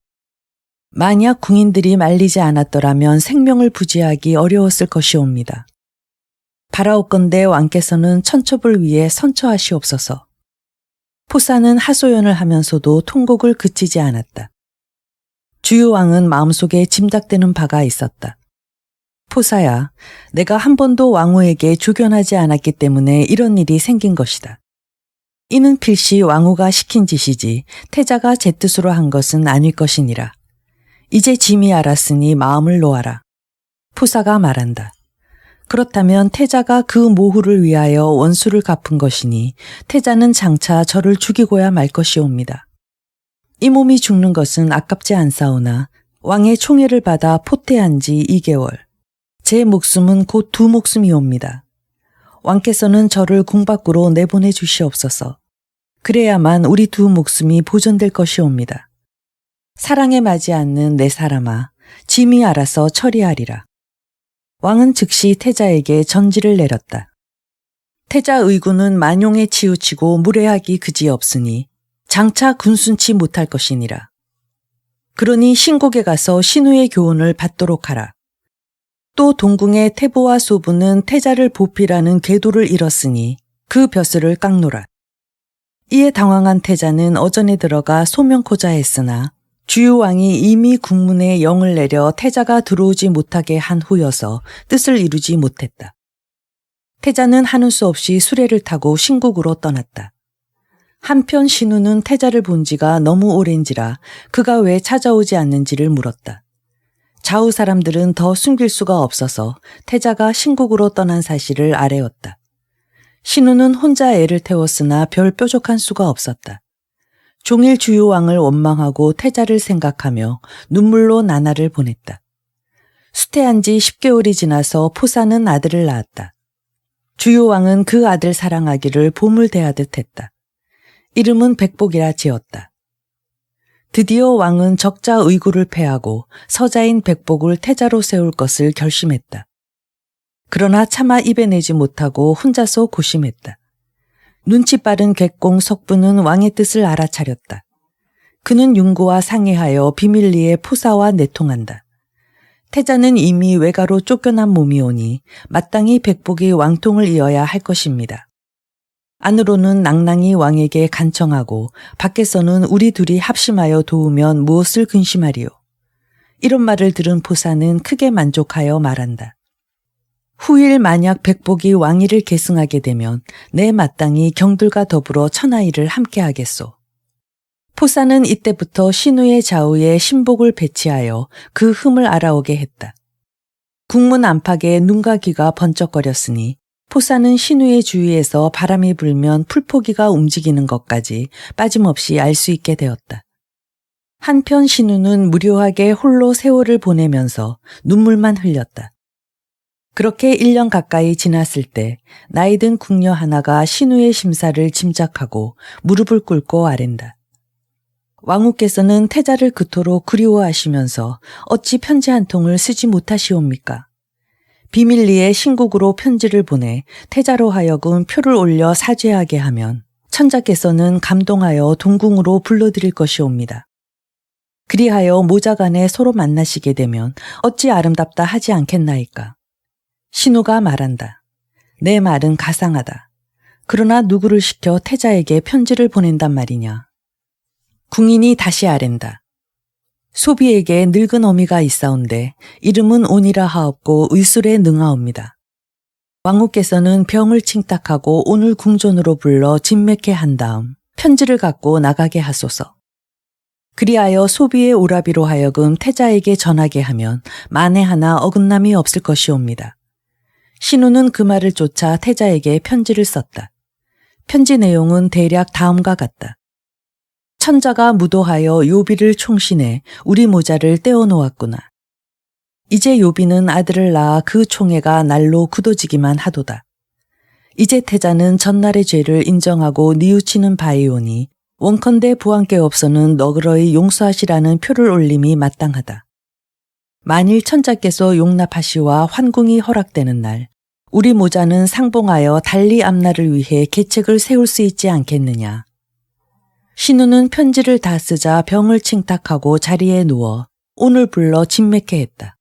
[SPEAKER 1] 만약 궁인들이 말리지 않았더라면 생명을 부지하기 어려웠을 것이옵니다. 바라옵건대 왕께서는 천첩을 위해 선처하시옵소서. 포사는 하소연을 하면서도 통곡을 그치지 않았다. 주유왕은 마음속에 짐작되는 바가 있었다. 포사야, 내가 한 번도 왕후에게 조견하지 않았기 때문에 이런 일이 생긴 것이다. 이는 필시 왕후가 시킨 짓이지 태자가 제 뜻으로 한 것은 아닐 것이니라. 이제 짐이 알았으니 마음을 놓아라. 포사가 말한다. 그렇다면 태자가 그 모후를 위하여 원수를 갚은 것이니 태자는 장차 저를 죽이고야 말 것이옵니다. 이 몸이 죽는 것은 아깝지 않사오나 왕의 총애를 받아 포태한 지 2개월. 제 목숨은 곧 2목숨이옵니다. 왕께서는 저를 궁 밖으로 내보내 주시옵소서. 그래야만 우리 2목숨이 보존될 것이옵니다. 사랑에 맞지 않는 내 사람아, 짐이 알아서 처리하리라. 왕은 즉시 태자에게 전지를 내렸다. 태자 의군은 만용에 치우치고 무례하기 그지없으니 장차 군순치 못할 것이니라. 그러니 신국에 가서 신우의 교훈을 받도록 하라. 또 동궁의 태보와 소부는 태자를 보필하는 궤도를 잃었으니 그 벼슬을 깎노라. 이에 당황한 태자는 어전에 들어가 소명코자 했으나 주유왕이 이미 국문에 영을 내려 태자가 들어오지 못하게 한 후여서 뜻을 이루지 못했다. 태자는 하는 수 없이 수레를 타고 신국으로 떠났다. 한편 신우는 태자를 본 지가 너무 오랜지라 그가 왜 찾아오지 않는지를 물었다. 좌우 사람들은 더 숨길 수가 없어서 태자가 신국으로 떠난 사실을 아뢰었다. 신우는 혼자 애를 태웠으나 별 뾰족한 수가 없었다. 종일 주유왕을 원망하고 태자를 생각하며 눈물로 나날을 보냈다. 수태한 지 10개월이 지나서 포사는 아들을 낳았다. 주유왕은 그 아들 사랑하기를 봄을 대하듯 했다. 이름은 백복이라 지었다. 드디어 왕은 적자 의구를 패하고 서자인 백복을 태자로 세울 것을 결심했다. 그러나 차마 입에 내지 못하고 혼자서 고심했다. 눈치 빠른 객공 석부는 왕의 뜻을 알아차렸다. 그는 윤구와 상의하여 비밀리에 포사와 내통한다. 태자는 이미 외가로 쫓겨난 몸이오니 마땅히 백복이 왕통을 이어야 할 것입니다. 안으로는 낭낭이 왕에게 간청하고 밖에서는 우리 둘이 합심하여 도우면 무엇을 근심하리요. 이런 말을 들은 포사는 크게 만족하여 말한다. 후일 만약 백복이 왕위를 계승하게 되면 내 마땅히 경들과 더불어 천하일을 함께 하겠소. 포사는 이때부터 신우의 좌우에 신복을 배치하여 그 흠을 알아오게 했다. 국문 안팎에 눈과 귀가 번쩍거렸으니 포사는 신우의 주위에서 바람이 불면 풀포기가 움직이는 것까지 빠짐없이 알 수 있게 되었다. 한편 신우는 무료하게 홀로 세월을 보내면서 눈물만 흘렸다. 그렇게 1년 가까이 지났을 때 나이든 궁녀 하나가 신우의 심사를 짐작하고 무릎을 꿇고 아랜다. 왕후께서는 태자를 그토록 그리워하시면서 어찌 편지 한 통을 쓰지 못하시옵니까? 비밀리에 신국으로 편지를 보내 태자로 하여금 표를 올려 사죄하게 하면 천자께서는 감동하여 동궁으로 불러들일 것이옵니다. 그리하여 모자간에 서로 만나시게 되면 어찌 아름답다 하지 않겠나이까. 신우가 말한다. 내 말은 가상하다. 그러나 누구를 시켜 태자에게 편지를 보낸단 말이냐. 궁인이 다시 아랜다. 소비에게 늙은 어미가 있사온데 이름은 온이라 하옵고 의술에 능하옵니다. 왕후께서는 병을 칭탁하고 오늘 궁전으로 불러 진맥해 한 다음 편지를 갖고 나가게 하소서. 그리하여 소비의 오라비로 하여금 태자에게 전하게 하면 만에 하나 어긋남이 없을 것이옵니다. 신우는 그 말을 쫓아 태자에게 편지를 썼다. 편지 내용은 대략 다음과 같다. 천자가 무도하여 요비를 총신해 우리 모자를 떼어놓았구나. 이제 요비는 아들을 낳아 그 총애가 날로 굳어지기만 하도다. 이제 태자는 전날의 죄를 인정하고 뉘우치는 바이오니 원컨대 보안께 없어는 너그러이 용서하시라는 표를 올림이 마땅하다. 만일 천자께서 용납하시와 환궁이 허락되는 날 우리 모자는 상봉하여 달리 앞날을 위해 계책을 세울 수 있지 않겠느냐. 신우는 편지를 다 쓰자 병을 칭탁하고 자리에 누워 온을 불러 진맥해 했다.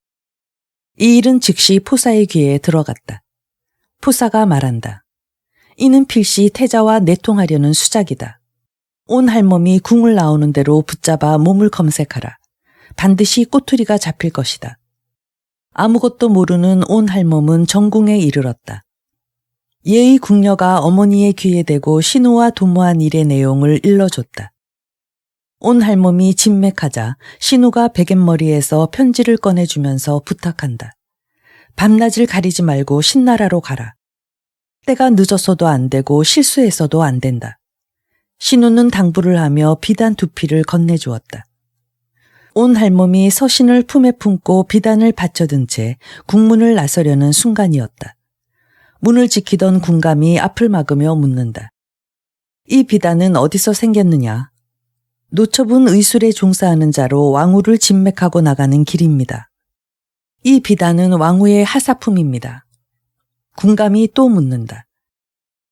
[SPEAKER 1] 이 일은 즉시 포사의 귀에 들어갔다. 포사가 말한다. 이는 필시 태자와 내통하려는 수작이다. 온 할멈이 궁을 나오는 대로 붙잡아 몸을 검색하라. 반드시 꼬투리가 잡힐 것이다. 아무것도 모르는 온 할멈은 정궁에 이르렀다. 예의 궁녀가 어머니의 귀에 대고 신우와 도모한 일의 내용을 일러줬다. 온 할멈이 진맥하자 신우가 베갯머리에서 편지를 꺼내주면서 부탁한다. 밤낮을 가리지 말고 신나라로 가라. 때가 늦어서도 안 되고 실수해서도 안 된다. 신우는 당부를 하며 비단 2피를 건네주었다. 온 할멈이 서신을 품에 품고 비단을 받쳐든 채 궁문을 나서려는 순간이었다. 문을 지키던 궁감이 앞을 막으며 묻는다. 이 비단은 어디서 생겼느냐? 노첩은 의술에 종사하는 자로 왕후를 진맥하고 나가는 길입니다. 이 비단은 왕후의 하사품입니다. 궁감이 또 묻는다.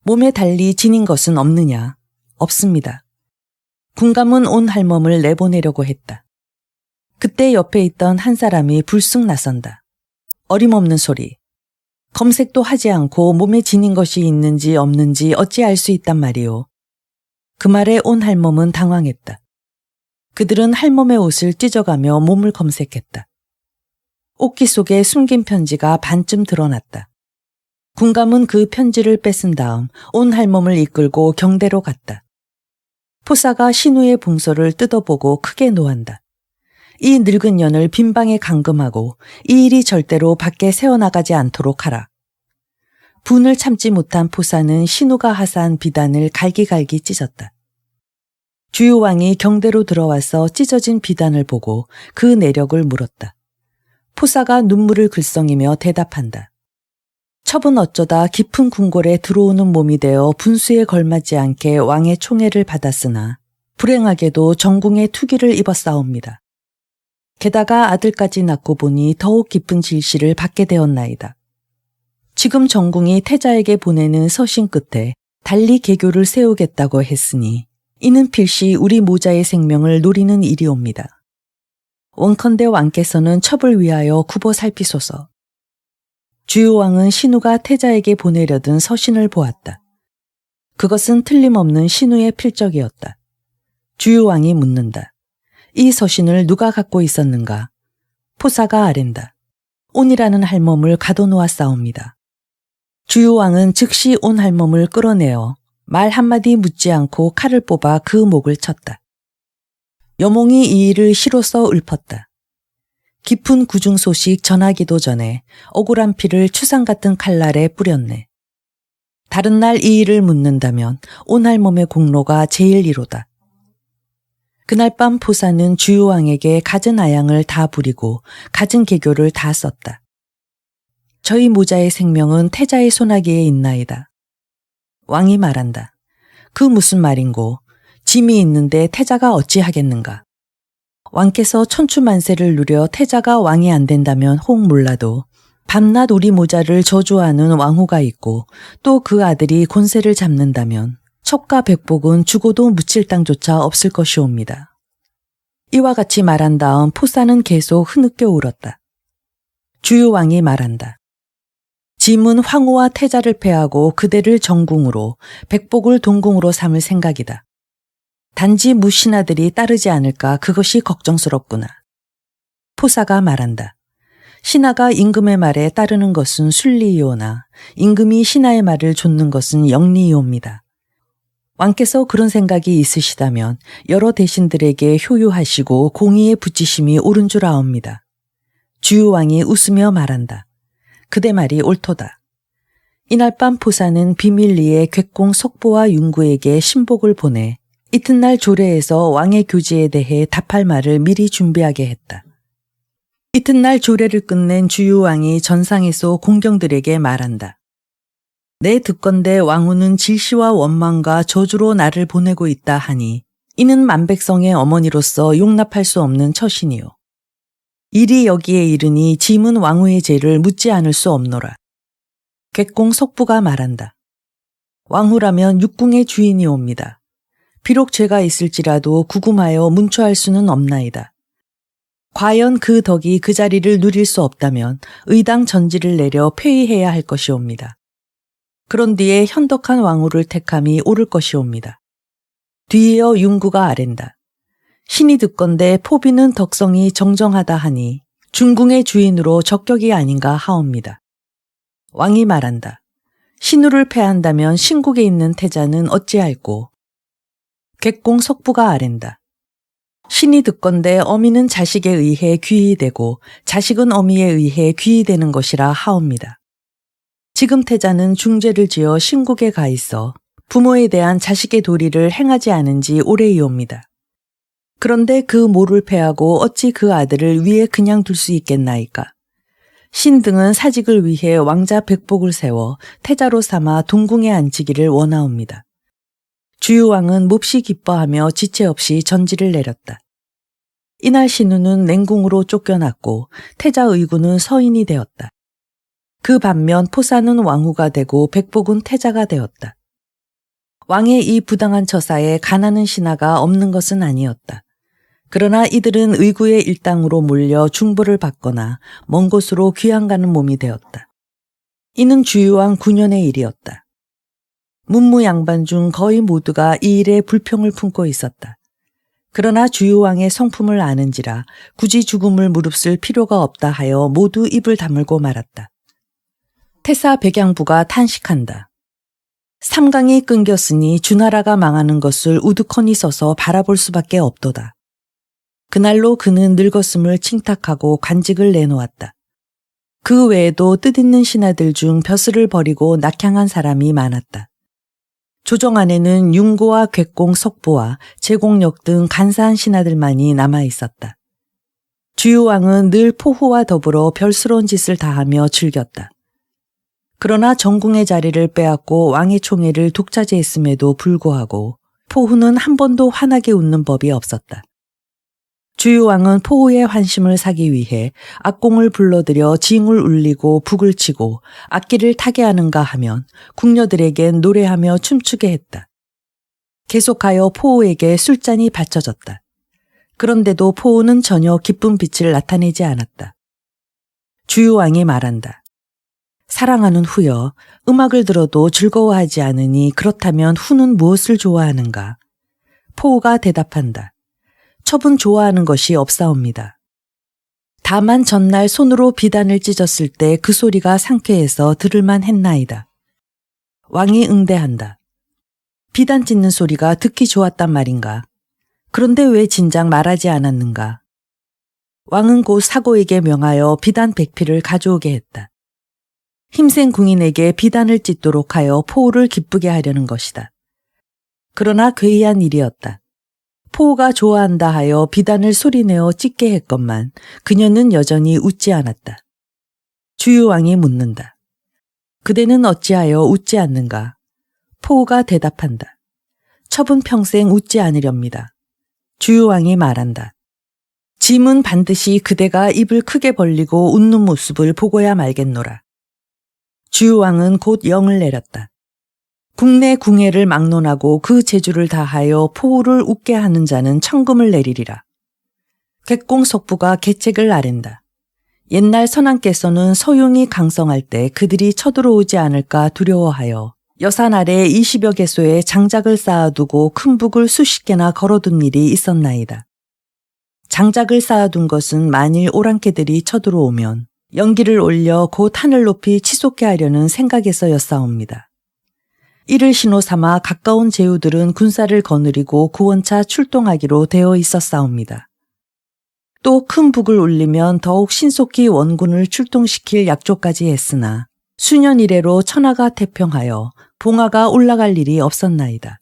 [SPEAKER 1] 몸에 달리 지닌 것은 없느냐? 없습니다. 궁감은 온 할멈을 내보내려고 했다. 그때 옆에 있던 한 사람이 불쑥 나선다. 어림없는 소리. 검색도 하지 않고 몸에 지닌 것이 있는지 없는지 어찌 알 수 있단 말이오. 그 말에 온 할멈은 당황했다. 그들은 할멈의 옷을 찢어가며 몸을 검색했다. 옷기 속에 숨긴 편지가 반쯤 드러났다. 궁감은 그 편지를 뺏은 다음 온 할멈을 이끌고 경대로 갔다. 포사가 신우의 봉소를 뜯어보고 크게 노한다. 이 늙은 년을 빈방에 감금하고 이 일이 절대로 밖에 새어나가지 않도록 하라. 분을 참지 못한 포사는 신우가 하사한 비단을 갈기갈기 찢었다. 주유왕이 경대로 들어와서 찢어진 비단을 보고 그 내력을 물었다. 포사가 눈물을 글썽이며 대답한다. 첩은 어쩌다 깊은 궁궐에 들어오는 몸이 되어 분수에 걸맞지 않게 왕의 총애를 받았으나 불행하게도 정궁의 투기를 입었사옵니다. 게다가 아들까지 낳고 보니 더욱 깊은 질시를 받게 되었나이다. 지금 정궁이 태자에게 보내는 서신 끝에 달리 계교를 세우겠다고 했으니 이는 필시 우리 모자의 생명을 노리는 일이옵니다. 원컨대 왕께서는 첩을 위하여 굽어 살피소서. 주유왕은 신우가 태자에게 보내려던 서신을 보았다. 그것은 틀림없는 신우의 필적이었다. 주유왕이 묻는다. 이 서신을 누가 갖고 있었는가? 포사가 아랜다. 온이라는 할멈을 가둬놓았사옵니다. 주유왕은 즉시 온 할멈을 끌어내어 말 한마디 묻지 않고 칼을 뽑아 그 목을 쳤다. 여몽이 이 일을 시로써 읊었다. 깊은 구중 소식 전하기도 전에 억울한 피를 추상 같은 칼날에 뿌렸네. 다른 날 이 일을 묻는다면 온 할멈의 공로가 제일 이로다. 그날 밤 포사는 주유왕에게 갖은 아양을 다 부리고 갖은 개교를 다 썼다. 저희 모자의 생명은 태자의 소나기에 있나이다. 왕이 말한다. 그 무슨 말인고? 짐이 있는데 태자가 어찌하겠는가? 왕께서 천추만세를 누려 태자가 왕이 안 된다면 혹 몰라도 밤낮 우리 모자를 저주하는 왕후가 있고 또 그 아들이 권세를 잡는다면 첩과 백복은 죽어도 묻힐 땅조차 없을 것이옵니다. 이와 같이 말한 다음 포사는 계속 흐느껴 울었다. 주유왕이 말한다. 짐은 황후와 태자를 패하고 그대를 정궁으로 백복을 동궁으로 삼을 생각이다. 단지 무신하들이 따르지 않을까 그것이 걱정스럽구나. 포사가 말한다. 신하가 임금의 말에 따르는 것은 순리이오나 임금이 신하의 말을 좇는 것은 영리이옵니다. 왕께서 그런 생각이 있으시다면 여러 대신들에게 효유하시고 공의의 붙이심이 옳은 줄 아옵니다. 주유왕이 웃으며 말한다. 그대 말이 옳도다. 이날 밤 포사는 비밀리에 객공 석보와 윤구에게 신복을 보내 이튿날 조례에서 왕의 교지에 대해 답할 말을 미리 준비하게 했다. 이튿날 조례를 끝낸 주유왕이 전상에서 공경들에게 말한다. 내 듣건대 왕후는 질시와 원망과 저주로 나를 보내고 있다 하니 이는 만백성의 어머니로서 용납할 수 없는 처신이요. 일이 여기에 이르니 짐은 왕후의 죄를 묻지 않을 수 없노라. 객공 석부가 말한다. 왕후라면 육궁의 주인이옵니다. 비록 죄가 있을지라도 구금하여 문초할 수는 없나이다. 과연 그 덕이 그 자리를 누릴 수 없다면 의당 전지를 내려 폐위해야 할 것이옵니다. 그런 뒤에 현덕한 왕후를 택함이 옳을 것이옵니다. 뒤이어 윤구가 아랜다. 신이 듣건대 포비는 덕성이 정정하다 하니 중궁의 주인으로 적격이 아닌가 하옵니다. 왕이 말한다. 신우를 패한다면 신국에 있는 태자는 어찌할꼬? 객공 석부가 아랜다. 신이 듣건대 어미는 자식에 의해 귀의되고 자식은 어미에 의해 귀의되는 것이라 하옵니다. 지금 태자는 중죄를 지어 신국에 가 있어 부모에 대한 자식의 도리를 행하지 않은 지 오래이옵니다. 그런데 그 모를 패하고 어찌 그 아들을 위에 그냥 둘 수 있겠나이까. 신등은 사직을 위해 왕자 백복을 세워 태자로 삼아 동궁에 앉히기를 원하옵니다. 주유왕은 몹시 기뻐하며 지체 없이 전지를 내렸다. 이날 신우는 냉궁으로 쫓겨났고 태자 의구는 서인이 되었다. 그 반면 포사는 왕후가 되고 백복은 태자가 되었다. 왕의 이 부당한 처사에 가나는 신하가 없는 것은 아니었다. 그러나 이들은 의구의 일당으로 몰려 중보를 받거나 먼 곳으로 귀양 가는 몸이 되었다. 이는 주유왕 9년의 일이었다. 문무 양반 중 거의 모두가 이 일에 불평을 품고 있었다. 그러나 주유왕의 성품을 아는지라 굳이 죽음을 무릅쓸 필요가 없다 하여 모두 입을 다물고 말았다. 태사 백양부가 탄식한다. 삼강이 끊겼으니 주나라가 망하는 것을 우두커니 서서 바라볼 수밖에 없도다. 그날로 그는 늙었음을 칭탁하고 관직을 내놓았다. 그 외에도 뜻있는 신하들 중 벼슬을 버리고 낙향한 사람이 많았다. 조정 안에는 윤고와 객공 석보와 제공력 등 간사한 신하들만이 남아있었다. 주유왕은 늘 포후와 더불어 별스러운 짓을 다하며 즐겼다. 그러나 정궁의 자리를 빼앗고 왕의 총애를 독차지했음에도 불구하고 포후는 한 번도 환하게 웃는 법이 없었다. 주유왕은 포후의 환심을 사기 위해 악공을 불러들여 징을 울리고 북을 치고 악기를 타게 하는가 하면 궁녀들에겐 노래하며 춤추게 했다. 계속하여 포후에게 술잔이 바쳐졌다. 그런데도 포후는 전혀 기쁜 빛을 나타내지 않았다. 주유왕이 말한다. 사랑하는 후여, 음악을 들어도 즐거워하지 않으니 그렇다면 후는 무엇을 좋아하는가? 포후가 대답한다. 첩은 좋아하는 것이 없사옵니다. 다만 전날 손으로 비단을 찢었을 때 그 소리가 상쾌해서 들을만 했나이다. 왕이 응대한다. 비단 찢는 소리가 듣기 좋았단 말인가? 그런데 왜 진작 말하지 않았는가? 왕은 곧 사고에게 명하여 비단 100필을 가져오게 했다. 힘센 궁인에게 비단을 찢도록 하여 포후를 기쁘게 하려는 것이다. 그러나 괴이한 일이었다. 포가 좋아한다 하여 비단을 소리내어 찢게 했건만 그녀는 여전히 웃지 않았다. 주유왕이 묻는다. 그대는 어찌하여 웃지 않는가? 포가 대답한다. 첩은 평생 웃지 않으렵니다. 주유왕이 말한다. 짐은 반드시 그대가 입을 크게 벌리고 웃는 모습을 보고야 말겠노라. 주유왕은 곧 영을 내렸다. 국내 궁예를 막론하고 그 재주를 다하여 포를 웃게 하는 자는 천금을 내리리라. 객공 속부가 계책을 아랜다. 옛날 선왕께서는 서용이 강성할 때 그들이 쳐들어오지 않을까 두려워하여 여산 아래 20여 개소의 장작을 쌓아두고 큰 북을 수십 개나 걸어둔 일이 있었나이다. 장작을 쌓아둔 것은 만일 오랑캐들이 쳐들어오면 연기를 올려 곧 하늘 높이 치솟게 하려는 생각에서였사옵니다. 이를 신호 삼아 가까운 제후들은 군사를 거느리고 구원차 출동하기로 되어 있었사옵니다. 또 큰 북을 울리면 더욱 신속히 원군을 출동시킬 약조까지 했으나 수년 이래로 천하가 태평하여 봉화가 올라갈 일이 없었나이다.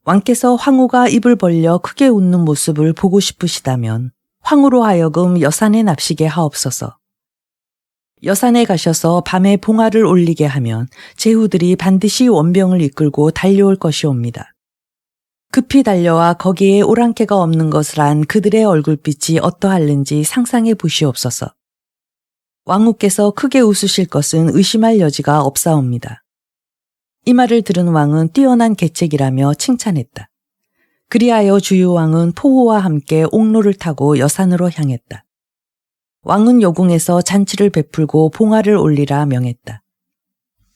[SPEAKER 1] 왕께서 황후가 입을 벌려 크게 웃는 모습을 보고 싶으시다면 황후로 하여금 여산에 납시게 하옵소서. 여산에 가셔서 밤에 봉화를 올리게 하면 제후들이 반드시 원병을 이끌고 달려올 것이옵니다. 급히 달려와 거기에 오랑캐가 없는 것을 안 그들의 얼굴빛이 어떠할는지 상상해 보시옵소서. 왕후께서 크게 웃으실 것은 의심할 여지가 없사옵니다. 이 말을 들은 왕은 뛰어난 계책이라며 칭찬했다. 그리하여 주유왕은 포호와 함께 옥로를 타고 여산으로 향했다. 왕은 여궁에서 잔치를 베풀고 봉화를 올리라 명했다.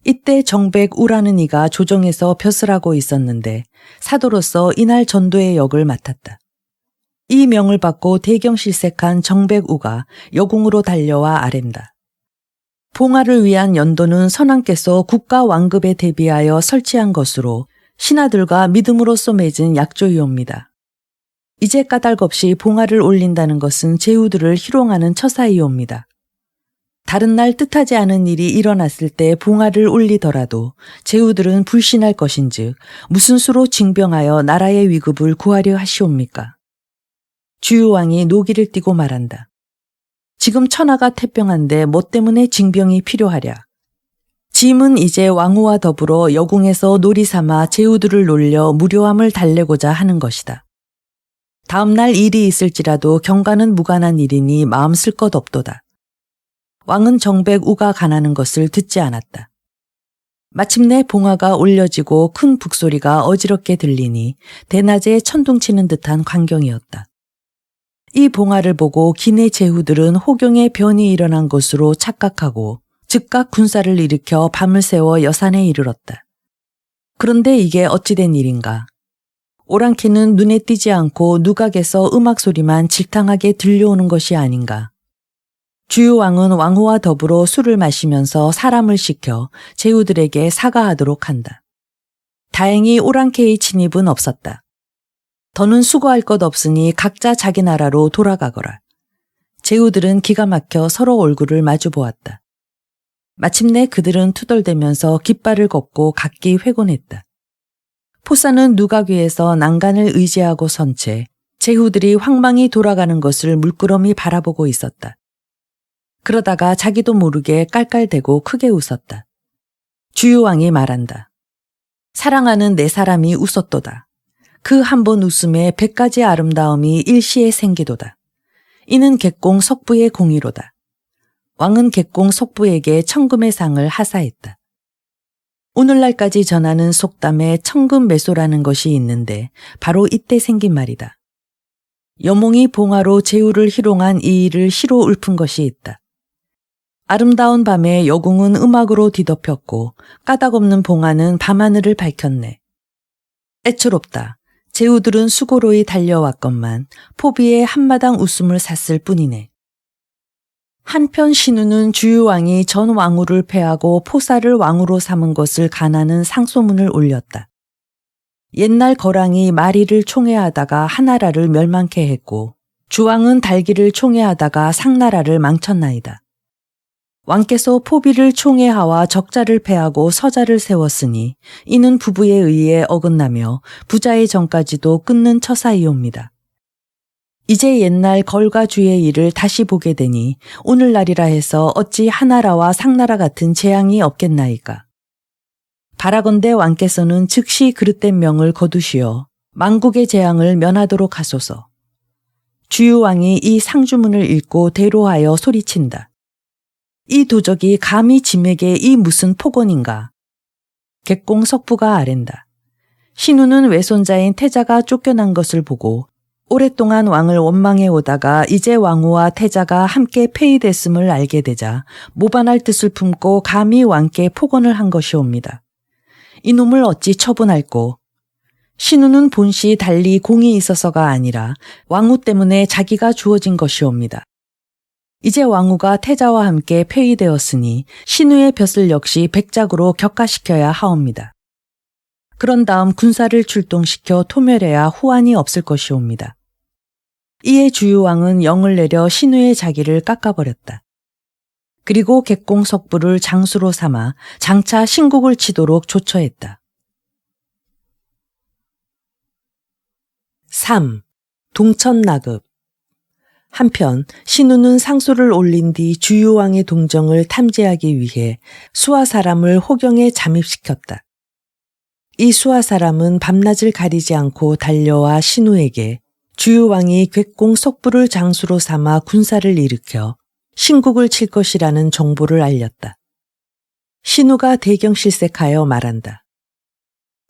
[SPEAKER 1] 이때 정백 우라는 이가 조정에서 벼슬하고 있었는데 사도로서 이날 전도의 역을 맡았다. 이 명을 받고 대경실색한 정백 우가 여궁으로 달려와 아랜다. 봉화를 위한 연도는 선왕께서 국가 왕급에 대비하여 설치한 것으로 신하들과 믿음으로써 맺은 약조이옵니다. 이제 까닭없이 봉화를 올린다는 것은 제후들을 희롱하는 처사이옵니다. 다른 날 뜻하지 않은 일이 일어났을 때 봉화를 올리더라도 제후들은 불신할 것인즉 무슨 수로 징병하여 나라의 위급을 구하려 하시옵니까? 주유왕이 노기를 띠고 말한다. 지금 천하가 태평한데 뭐 때문에 징병이 필요하랴. 짐은 이제 왕후와 더불어 여궁에서 놀이 삼아 제후들을 놀려 무료함을 달래고자 하는 것이다. 다음 날 일이 있을지라도 경과는 무관한 일이니 마음 쓸 것 없도다. 왕은 정백 우가 가나는 것을 듣지 않았다. 마침내 봉화가 올려지고 큰 북소리가 어지럽게 들리니 대낮에 천둥치는 듯한 광경이었다. 이 봉화를 보고 기내 제후들은 호경에 변이 일어난 것으로 착각하고 즉각 군사를 일으켜 밤을 새워 여산에 이르렀다. 그런데 이게 어찌된 일인가? 오랑캐는 눈에 띄지 않고 누각에서 음악 소리만 질탕하게 들려오는 것이 아닌가? 주유왕은 왕후와 더불어 술을 마시면서 사람을 시켜 제후들에게 사과하도록 한다. 다행히 오랑캐의 침입은 없었다. 더는 수고할 것 없으니 각자 자기 나라로 돌아가거라. 제후들은 기가 막혀 서로 얼굴을 마주 보았다. 마침내 그들은 투덜대면서 깃발을 걷고 각기 회곤했다. 포사는 누각 위에서 난간을 의지하고 선 채 제후들이 황망히 돌아가는 것을 물끄러미 바라보고 있었다. 그러다가 자기도 모르게 깔깔대고 크게 웃었다. 주유왕이 말한다. 사랑하는 내 사람이 웃었도다. 그 한 번 웃음에 100가지 아름다움이 일시에 생기도다. 이는 객공 석부의 공의로다. 왕은 객공 석부에게 천금의 상을 하사했다. 오늘날까지 전하는 속담에 천금매소라는 것이 있는데 바로 이때 생긴 말이다. 여몽이 봉화로 제후를 희롱한 이 일을 시로 읊은 것이 있다. 아름다운 밤에 여궁은 음악으로 뒤덮였고 까닭없는 봉화는 밤하늘을 밝혔네. 애처롭다. 제후들은 수고로이 달려왔건만 포비에 한마당 웃음을 샀을 뿐이네. 한편 신우는 주유왕이 전 왕후를 패하고 포사를 왕후로 삼은 것을 가나는 상소문을 올렸다. 옛날 거랑이 마리를 총애하다가 하나라를 멸망케 했고 주왕은 달기를 총애하다가 상나라를 망쳤나이다. 왕께서 포비를 총애하와 적자를 패하고 서자를 세웠으니 이는 부부에 의해 어긋나며 부자의 정까지도 끊는 처사이옵니다. 이제 옛날 걸과 주의 일을 다시 보게 되니 오늘날이라 해서 어찌 하나라와 상나라 같은 재앙이 없겠나이까. 바라건대 왕께서는 즉시 그릇된 명을 거두시어 만국의 재앙을 면하도록 하소서. 주유왕이 이 상주문을 읽고 대로하여 소리친다. 이 도적이 감히 짐에게 이 무슨 폭언인가. 객공 석부가 아랜다. 신우는 외손자인 태자가 쫓겨난 것을 보고 오랫동안 왕을 원망해 오다가 이제 왕후와 태자가 함께 폐위됐음을 알게 되자 모반할 뜻을 품고 감히 왕께 폭언을 한 것이옵니다. 이놈을 어찌 처분할꼬. 신우는 본시 달리 공이 있어서가 아니라 왕후 때문에 자기가 주어진 것이옵니다. 이제 왕후가 태자와 함께 폐위되었으니 신우의 벼슬 역시 백작으로 격가시켜야 하옵니다. 그런 다음 군사를 출동시켜 토멸해야 후환이 없을 것이옵니다. 이에 주유왕은 영을 내려 신우의 자기를 깎아버렸다. 그리고 객공 석부를 장수로 삼아 장차 신국을 치도록 조처했다. 3. 동천나급. 한편 신우는 상소를 올린 뒤 주유왕의 동정을 탐지하기 위해 수하 사람을 호경에 잠입시켰다. 이 수하 사람은 밤낮을 가리지 않고 달려와 신우에게 주유왕이 객공 석부를 장수로 삼아 군사를 일으켜 신국을 칠 것이라는 정보를 알렸다. 신우가 대경실색하여 말한다.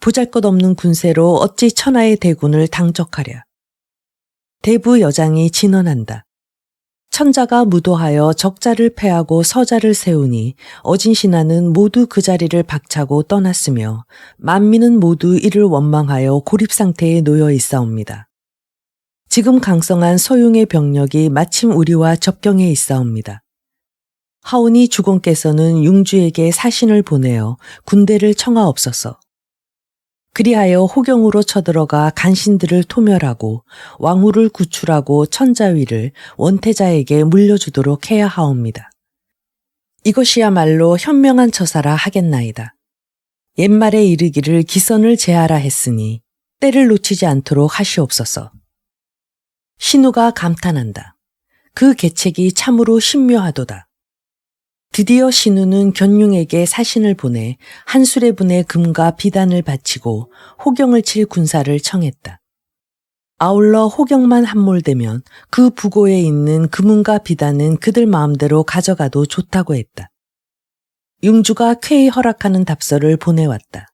[SPEAKER 1] 보잘것없는 군세로 어찌 천하의 대군을 당적하랴. 대부 여장이 진언한다. 천자가 무도하여 적자를 패하고 서자를 세우니 어진 신하는 모두 그 자리를 박차고 떠났으며 만민은 모두 이를 원망하여 고립상태에 놓여 있사옵니다. 지금 강성한 서용의 병력이 마침 우리와 접경에 있사옵니다. 하오니 주공께서는 융주에게 사신을 보내어 군대를 청하옵소서. 그리하여 호경으로 쳐들어가 간신들을 토멸하고 왕후를 구출하고 천자위를 원태자에게 물려주도록 해야 하옵니다. 이것이야말로 현명한 처사라 하겠나이다. 옛말에 이르기를 기선을 제하라 했으니 때를 놓치지 않도록 하시옵소서. 신우가 감탄한다. 그 계책이 참으로 신묘하도다. 드디어 신우는 견융에게 사신을 보내 한 수레분의 금과 비단을 바치고 호경을 칠 군사를 청했다. 아울러 호경만 함몰되면 그 부고에 있는 금은과 비단은 그들 마음대로 가져가도 좋다고 했다. 융주가 쾌히 허락하는 답서를 보내왔다.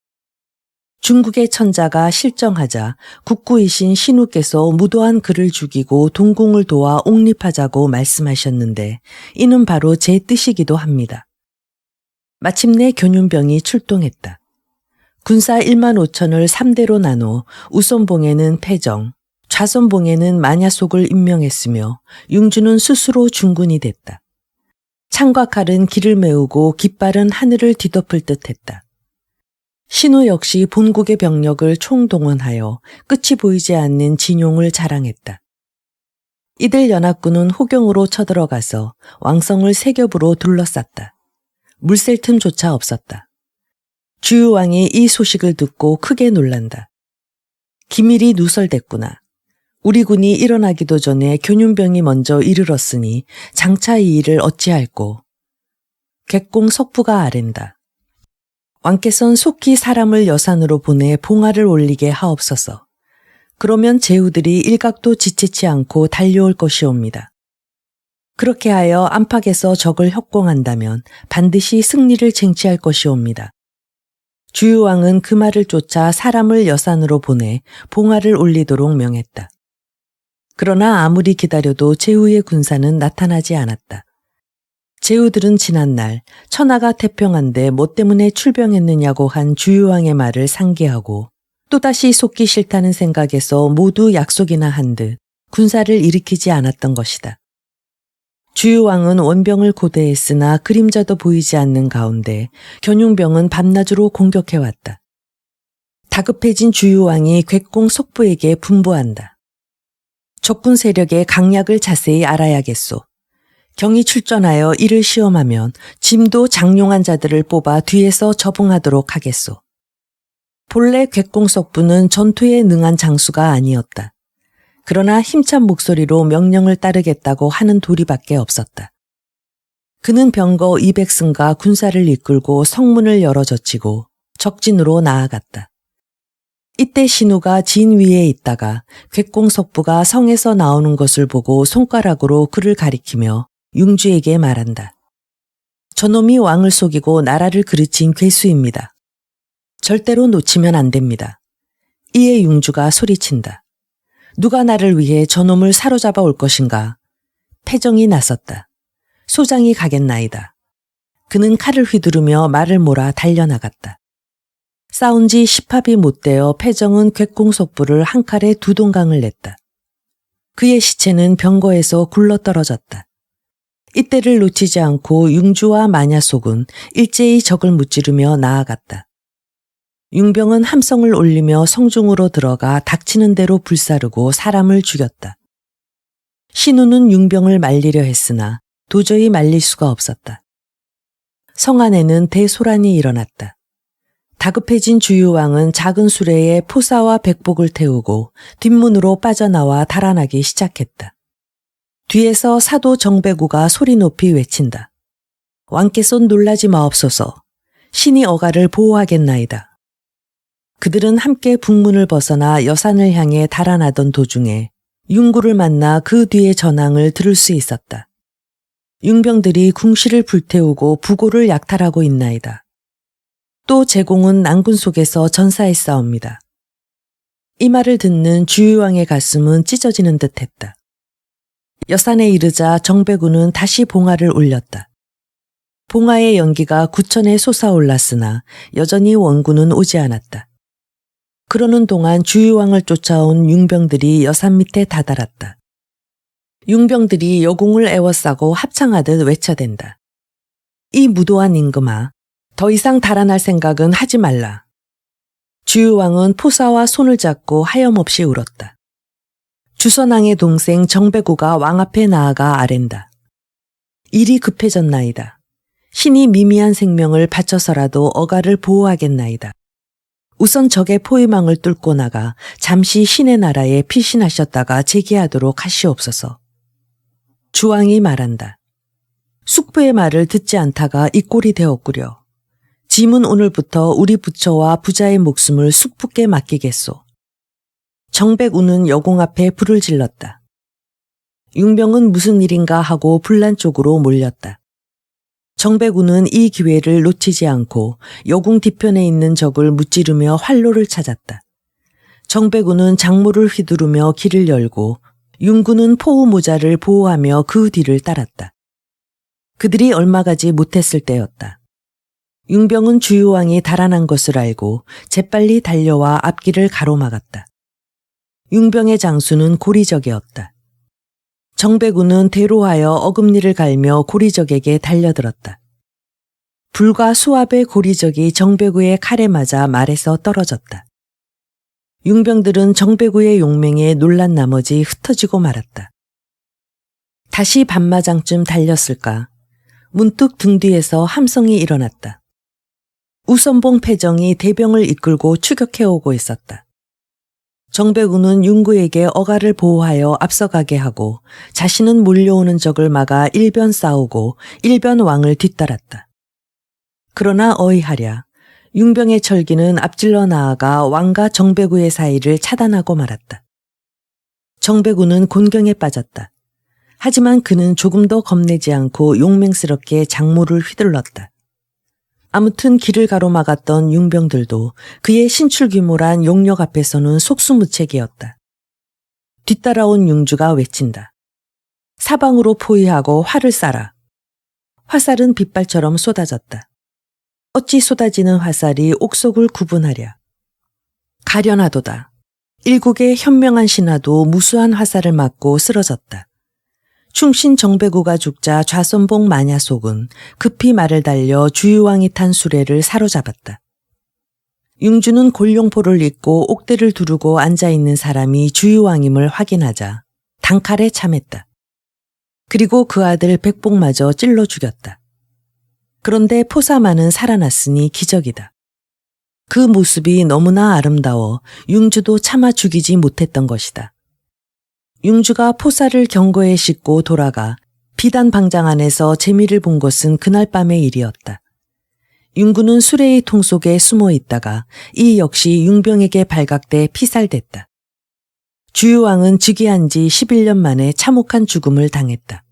[SPEAKER 1] 중국의 천자가 실정하자 국구이신 신우께서 무도한 그를 죽이고 동궁을 도와 옹립하자고 말씀하셨는데 이는 바로 제 뜻이기도 합니다. 마침내 견윤병이 출동했다. 군사 1만 5천을 3대로 나눠 우선봉에는 패정, 좌선봉에는 마냐속을 임명했으며 융주는 스스로 중군이 됐다. 창과 칼은 길을 메우고 깃발은 하늘을 뒤덮을 듯했다. 신우 역시 본국의 병력을 총동원하여 끝이 보이지 않는 진용을 자랑했다. 이들 연합군은 호경으로 쳐들어가서 왕성을 세 겹으로 둘러쌌다. 물샐 틈조차 없었다. 주유왕이 이 소식을 듣고 크게 놀란다. 기밀이 누설됐구나. 우리 군이 일어나기도 전에 견윤병이 먼저 이르렀으니 장차 이 일을 어찌할꼬. 객공 석부가 아랜다. 왕께선 속히 사람을 여산으로 보내 봉화를 올리게 하옵소서. 그러면 제후들이 일각도 지체치 않고 달려올 것이옵니다. 그렇게 하여 안팎에서 적을 협공한다면 반드시 승리를 쟁취할 것이옵니다. 주유왕은 그 말을 쫓아 사람을 여산으로 보내 봉화를 올리도록 명했다. 그러나 아무리 기다려도 제후의 군사는 나타나지 않았다. 제후들은 지난날 천하가 태평한데 뭐 때문에 출병했느냐고 한 주유왕의 말을 상기하고 또다시 속기 싫다는 생각에서 모두 약속이나 한 듯 군사를 일으키지 않았던 것이다. 주유왕은 원병을 고대했으나 그림자도 보이지 않는 가운데 견융병은 밤낮으로 공격해왔다. 다급해진 주유왕이 객공 속부에게 분부한다. 적군 세력의 강약을 자세히 알아야겠소. 경이 출전하여 이를 시험하면 짐도 장용한 자들을 뽑아 뒤에서 접응하도록 하겠소. 본래 객공석부는 전투에 능한 장수가 아니었다. 그러나 힘찬 목소리로 명령을 따르겠다고 하는 도리밖에 없었다. 그는 병거 200승과 군사를 이끌고 성문을 열어 젖히고 적진으로 나아갔다. 이때 신우가 진 위에 있다가 객공석부가 성에서 나오는 것을 보고 손가락으로 그를 가리키며 융주에게 말한다. 저놈이 왕을 속이고 나라를 그르친 괴수입니다. 절대로 놓치면 안 됩니다. 이에 융주가 소리친다. 누가 나를 위해 저놈을 사로잡아 올 것인가? 패정이 나섰다. 소장이 가겠나이다. 그는 칼을 휘두르며 말을 몰아 달려나갔다. 싸운 지 10합이 못되어 패정은 객공석부를 한 칼에 두 동강을 냈다. 그의 시체는 병거에서 굴러떨어졌다. 이때를 놓치지 않고 융주와 마냐속은 일제히 적을 무찌르며 나아갔다. 융병은 함성을 올리며 성중으로 들어가 닥치는 대로 불사르고 사람을 죽였다. 신우는 융병을 말리려 했으나 도저히 말릴 수가 없었다. 성 안에는 대소란이 일어났다. 다급해진 주유왕은 작은 수레에 포사와 백복을 태우고 뒷문으로 빠져나와 달아나기 시작했다. 뒤에서 사도 정배구가 소리 높이 외친다. 왕께서 놀라지 마옵소서. 신이 어가를 보호하겠나이다. 그들은 함께 북문을 벗어나 여산을 향해 달아나던 도중에 융구를 만나 그 뒤의 전황을 들을 수 있었다. 융병들이 궁시를 불태우고 부고를 약탈하고 있나이다. 또 제공은 난군 속에서 전사했사옵니다. 이 말을 듣는 주유왕의 가슴은 찢어지는 듯했다. 여산에 이르자 정배구는 다시 봉화를 올렸다. 봉화의 연기가 구천에 솟아올랐으나 여전히 원군은 오지 않았다. 그러는 동안 주유왕을 쫓아온 융병들이 여산 밑에 다다랐다. 융병들이 여공을 에워싸고 합창하듯 외쳐댄다. 이 무도한 임금아, 더 이상 달아날 생각은 하지 말라. 주유왕은 포사와 손을 잡고 하염없이 울었다. 주선왕의 동생 정배구가 왕 앞에 나아가 아랜다. 일이 급해졌나이다. 신이 미미한 생명을 바쳐서라도 어가를 보호하겠나이다. 우선 적의 포위망을 뚫고 나가 잠시 신의 나라에 피신하셨다가 재기하도록 하시옵소서. 주왕이 말한다. 숙부의 말을 듣지 않다가 이 꼴이 되었구려. 짐은 오늘부터 우리 부처와 부자의 목숨을 숙부께 맡기겠소. 정백우는 여공 앞에 불을 질렀다. 융병은 무슨 일인가 하고 분란 쪽으로 몰렸다. 정백우는 이 기회를 놓치지 않고 여궁 뒤편에 있는 적을 무찌르며 활로를 찾았다. 정백우는 장모를 휘두르며 길을 열고 융구는 포우 모자를 보호하며 그 뒤를 따랐다. 그들이 얼마 가지 못했을 때였다. 융병은 주유왕이 달아난 것을 알고 재빨리 달려와 앞길을 가로막았다. 융병의 장수는 고리적이었다. 정배구는 대로하여 어금니를 갈며 고리적에게 달려들었다. 불과 수압의 고리적이 정배구의 칼에 맞아 말에서 떨어졌다. 융병들은 정배구의 용맹에 놀란 나머지 흩어지고 말았다. 다시 밤마장쯤 달렸을까? 문득 등 뒤에서 함성이 일어났다. 우선봉 패정이 대병을 이끌고 추격해오고 있었다. 정배구는 융구에게 어가를 보호하여 앞서가게 하고 자신은 몰려오는 적을 막아 일변 싸우고 일변 왕을 뒤따랐다. 그러나 어이하랴 융병의 철기는 앞질러 나아가 왕과 정배구의 사이를 차단하고 말았다. 정배구는 곤경에 빠졌다. 하지만 그는 조금도 겁내지 않고 용맹스럽게 장모를 휘둘렀다. 아무튼 길을 가로막았던 융병들도 그의 신출귀몰한 용력 앞에서는 속수무책이었다. 뒤따라온 융주가 외친다. 사방으로 포위하고 활을 쏴라. 화살은 빗발처럼 쏟아졌다. 어찌 쏟아지는 화살이 옥속을 구분하랴. 가련하도다. 일국의 현명한 신하도 무수한 화살을 맞고 쓰러졌다. 충신 정배구가 죽자 좌선봉 마냐속은 급히 말을 달려 주유왕이 탄 수레를 사로잡았다. 융주는 골룡포를 입고 옥대를 두르고 앉아있는 사람이 주유왕임을 확인하자 단칼에 참했다. 그리고 그 아들 백복마저 찔러 죽였다. 그런데 포사만은 살아났으니 기적이다. 그 모습이 너무나 아름다워 융주도 참아 죽이지 못했던 것이다. 융주가 포사를 경거에 싣고 돌아가 비단 방장 안에서 재미를 본 것은 그날 밤의 일이었다. 융구는 수레의 통 속에 숨어 있다가 이 역시 융병에게 발각돼 피살됐다. 주유왕은 즉위한 지 11년 만에 참혹한 죽음을 당했다.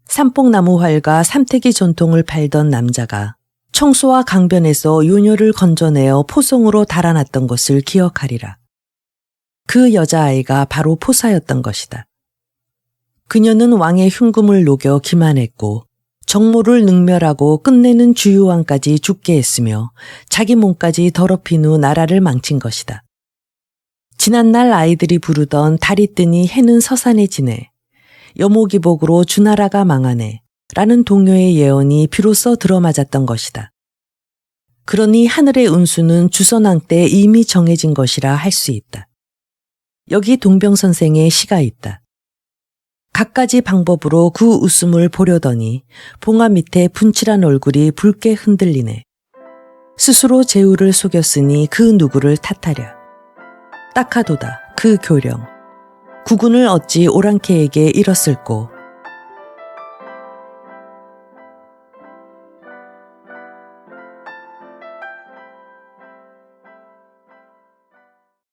[SPEAKER 1] 삼뽕나무 활과 삼태기 전통을 팔던 남자가 청소와 강변에서 요녀를 건져내어 포송으로 달아났던 것을 기억하리라. 그 여자아이가 바로 포사였던 것이다. 그녀는 왕의 흉금을 녹여 기만했고 정모를 능멸하고 끝내는 주유왕까지 죽게 했으며 자기 몸까지 더럽힌 후 나라를 망친 것이다. 지난날 아이들이 부르던 달이 뜨니 해는 서산해지네, 여모기복으로 주나라가 망하네 라는 동요의 예언이 비로소 들어맞았던 것이다. 그러니 하늘의 운수는 주선왕 때 이미 정해진 것이라 할 수 있다. 여기 동병선생의 시가 있다. 갖가지 방법으로 그 웃음을 보려더니 봉화 밑에 분칠한 얼굴이 붉게 흔들리네. 스스로 제우를 속였으니 그 누구를 탓하랴. 딱하도다 그 교령. 국군을 어찌 오랑캐에게 잃었을꼬.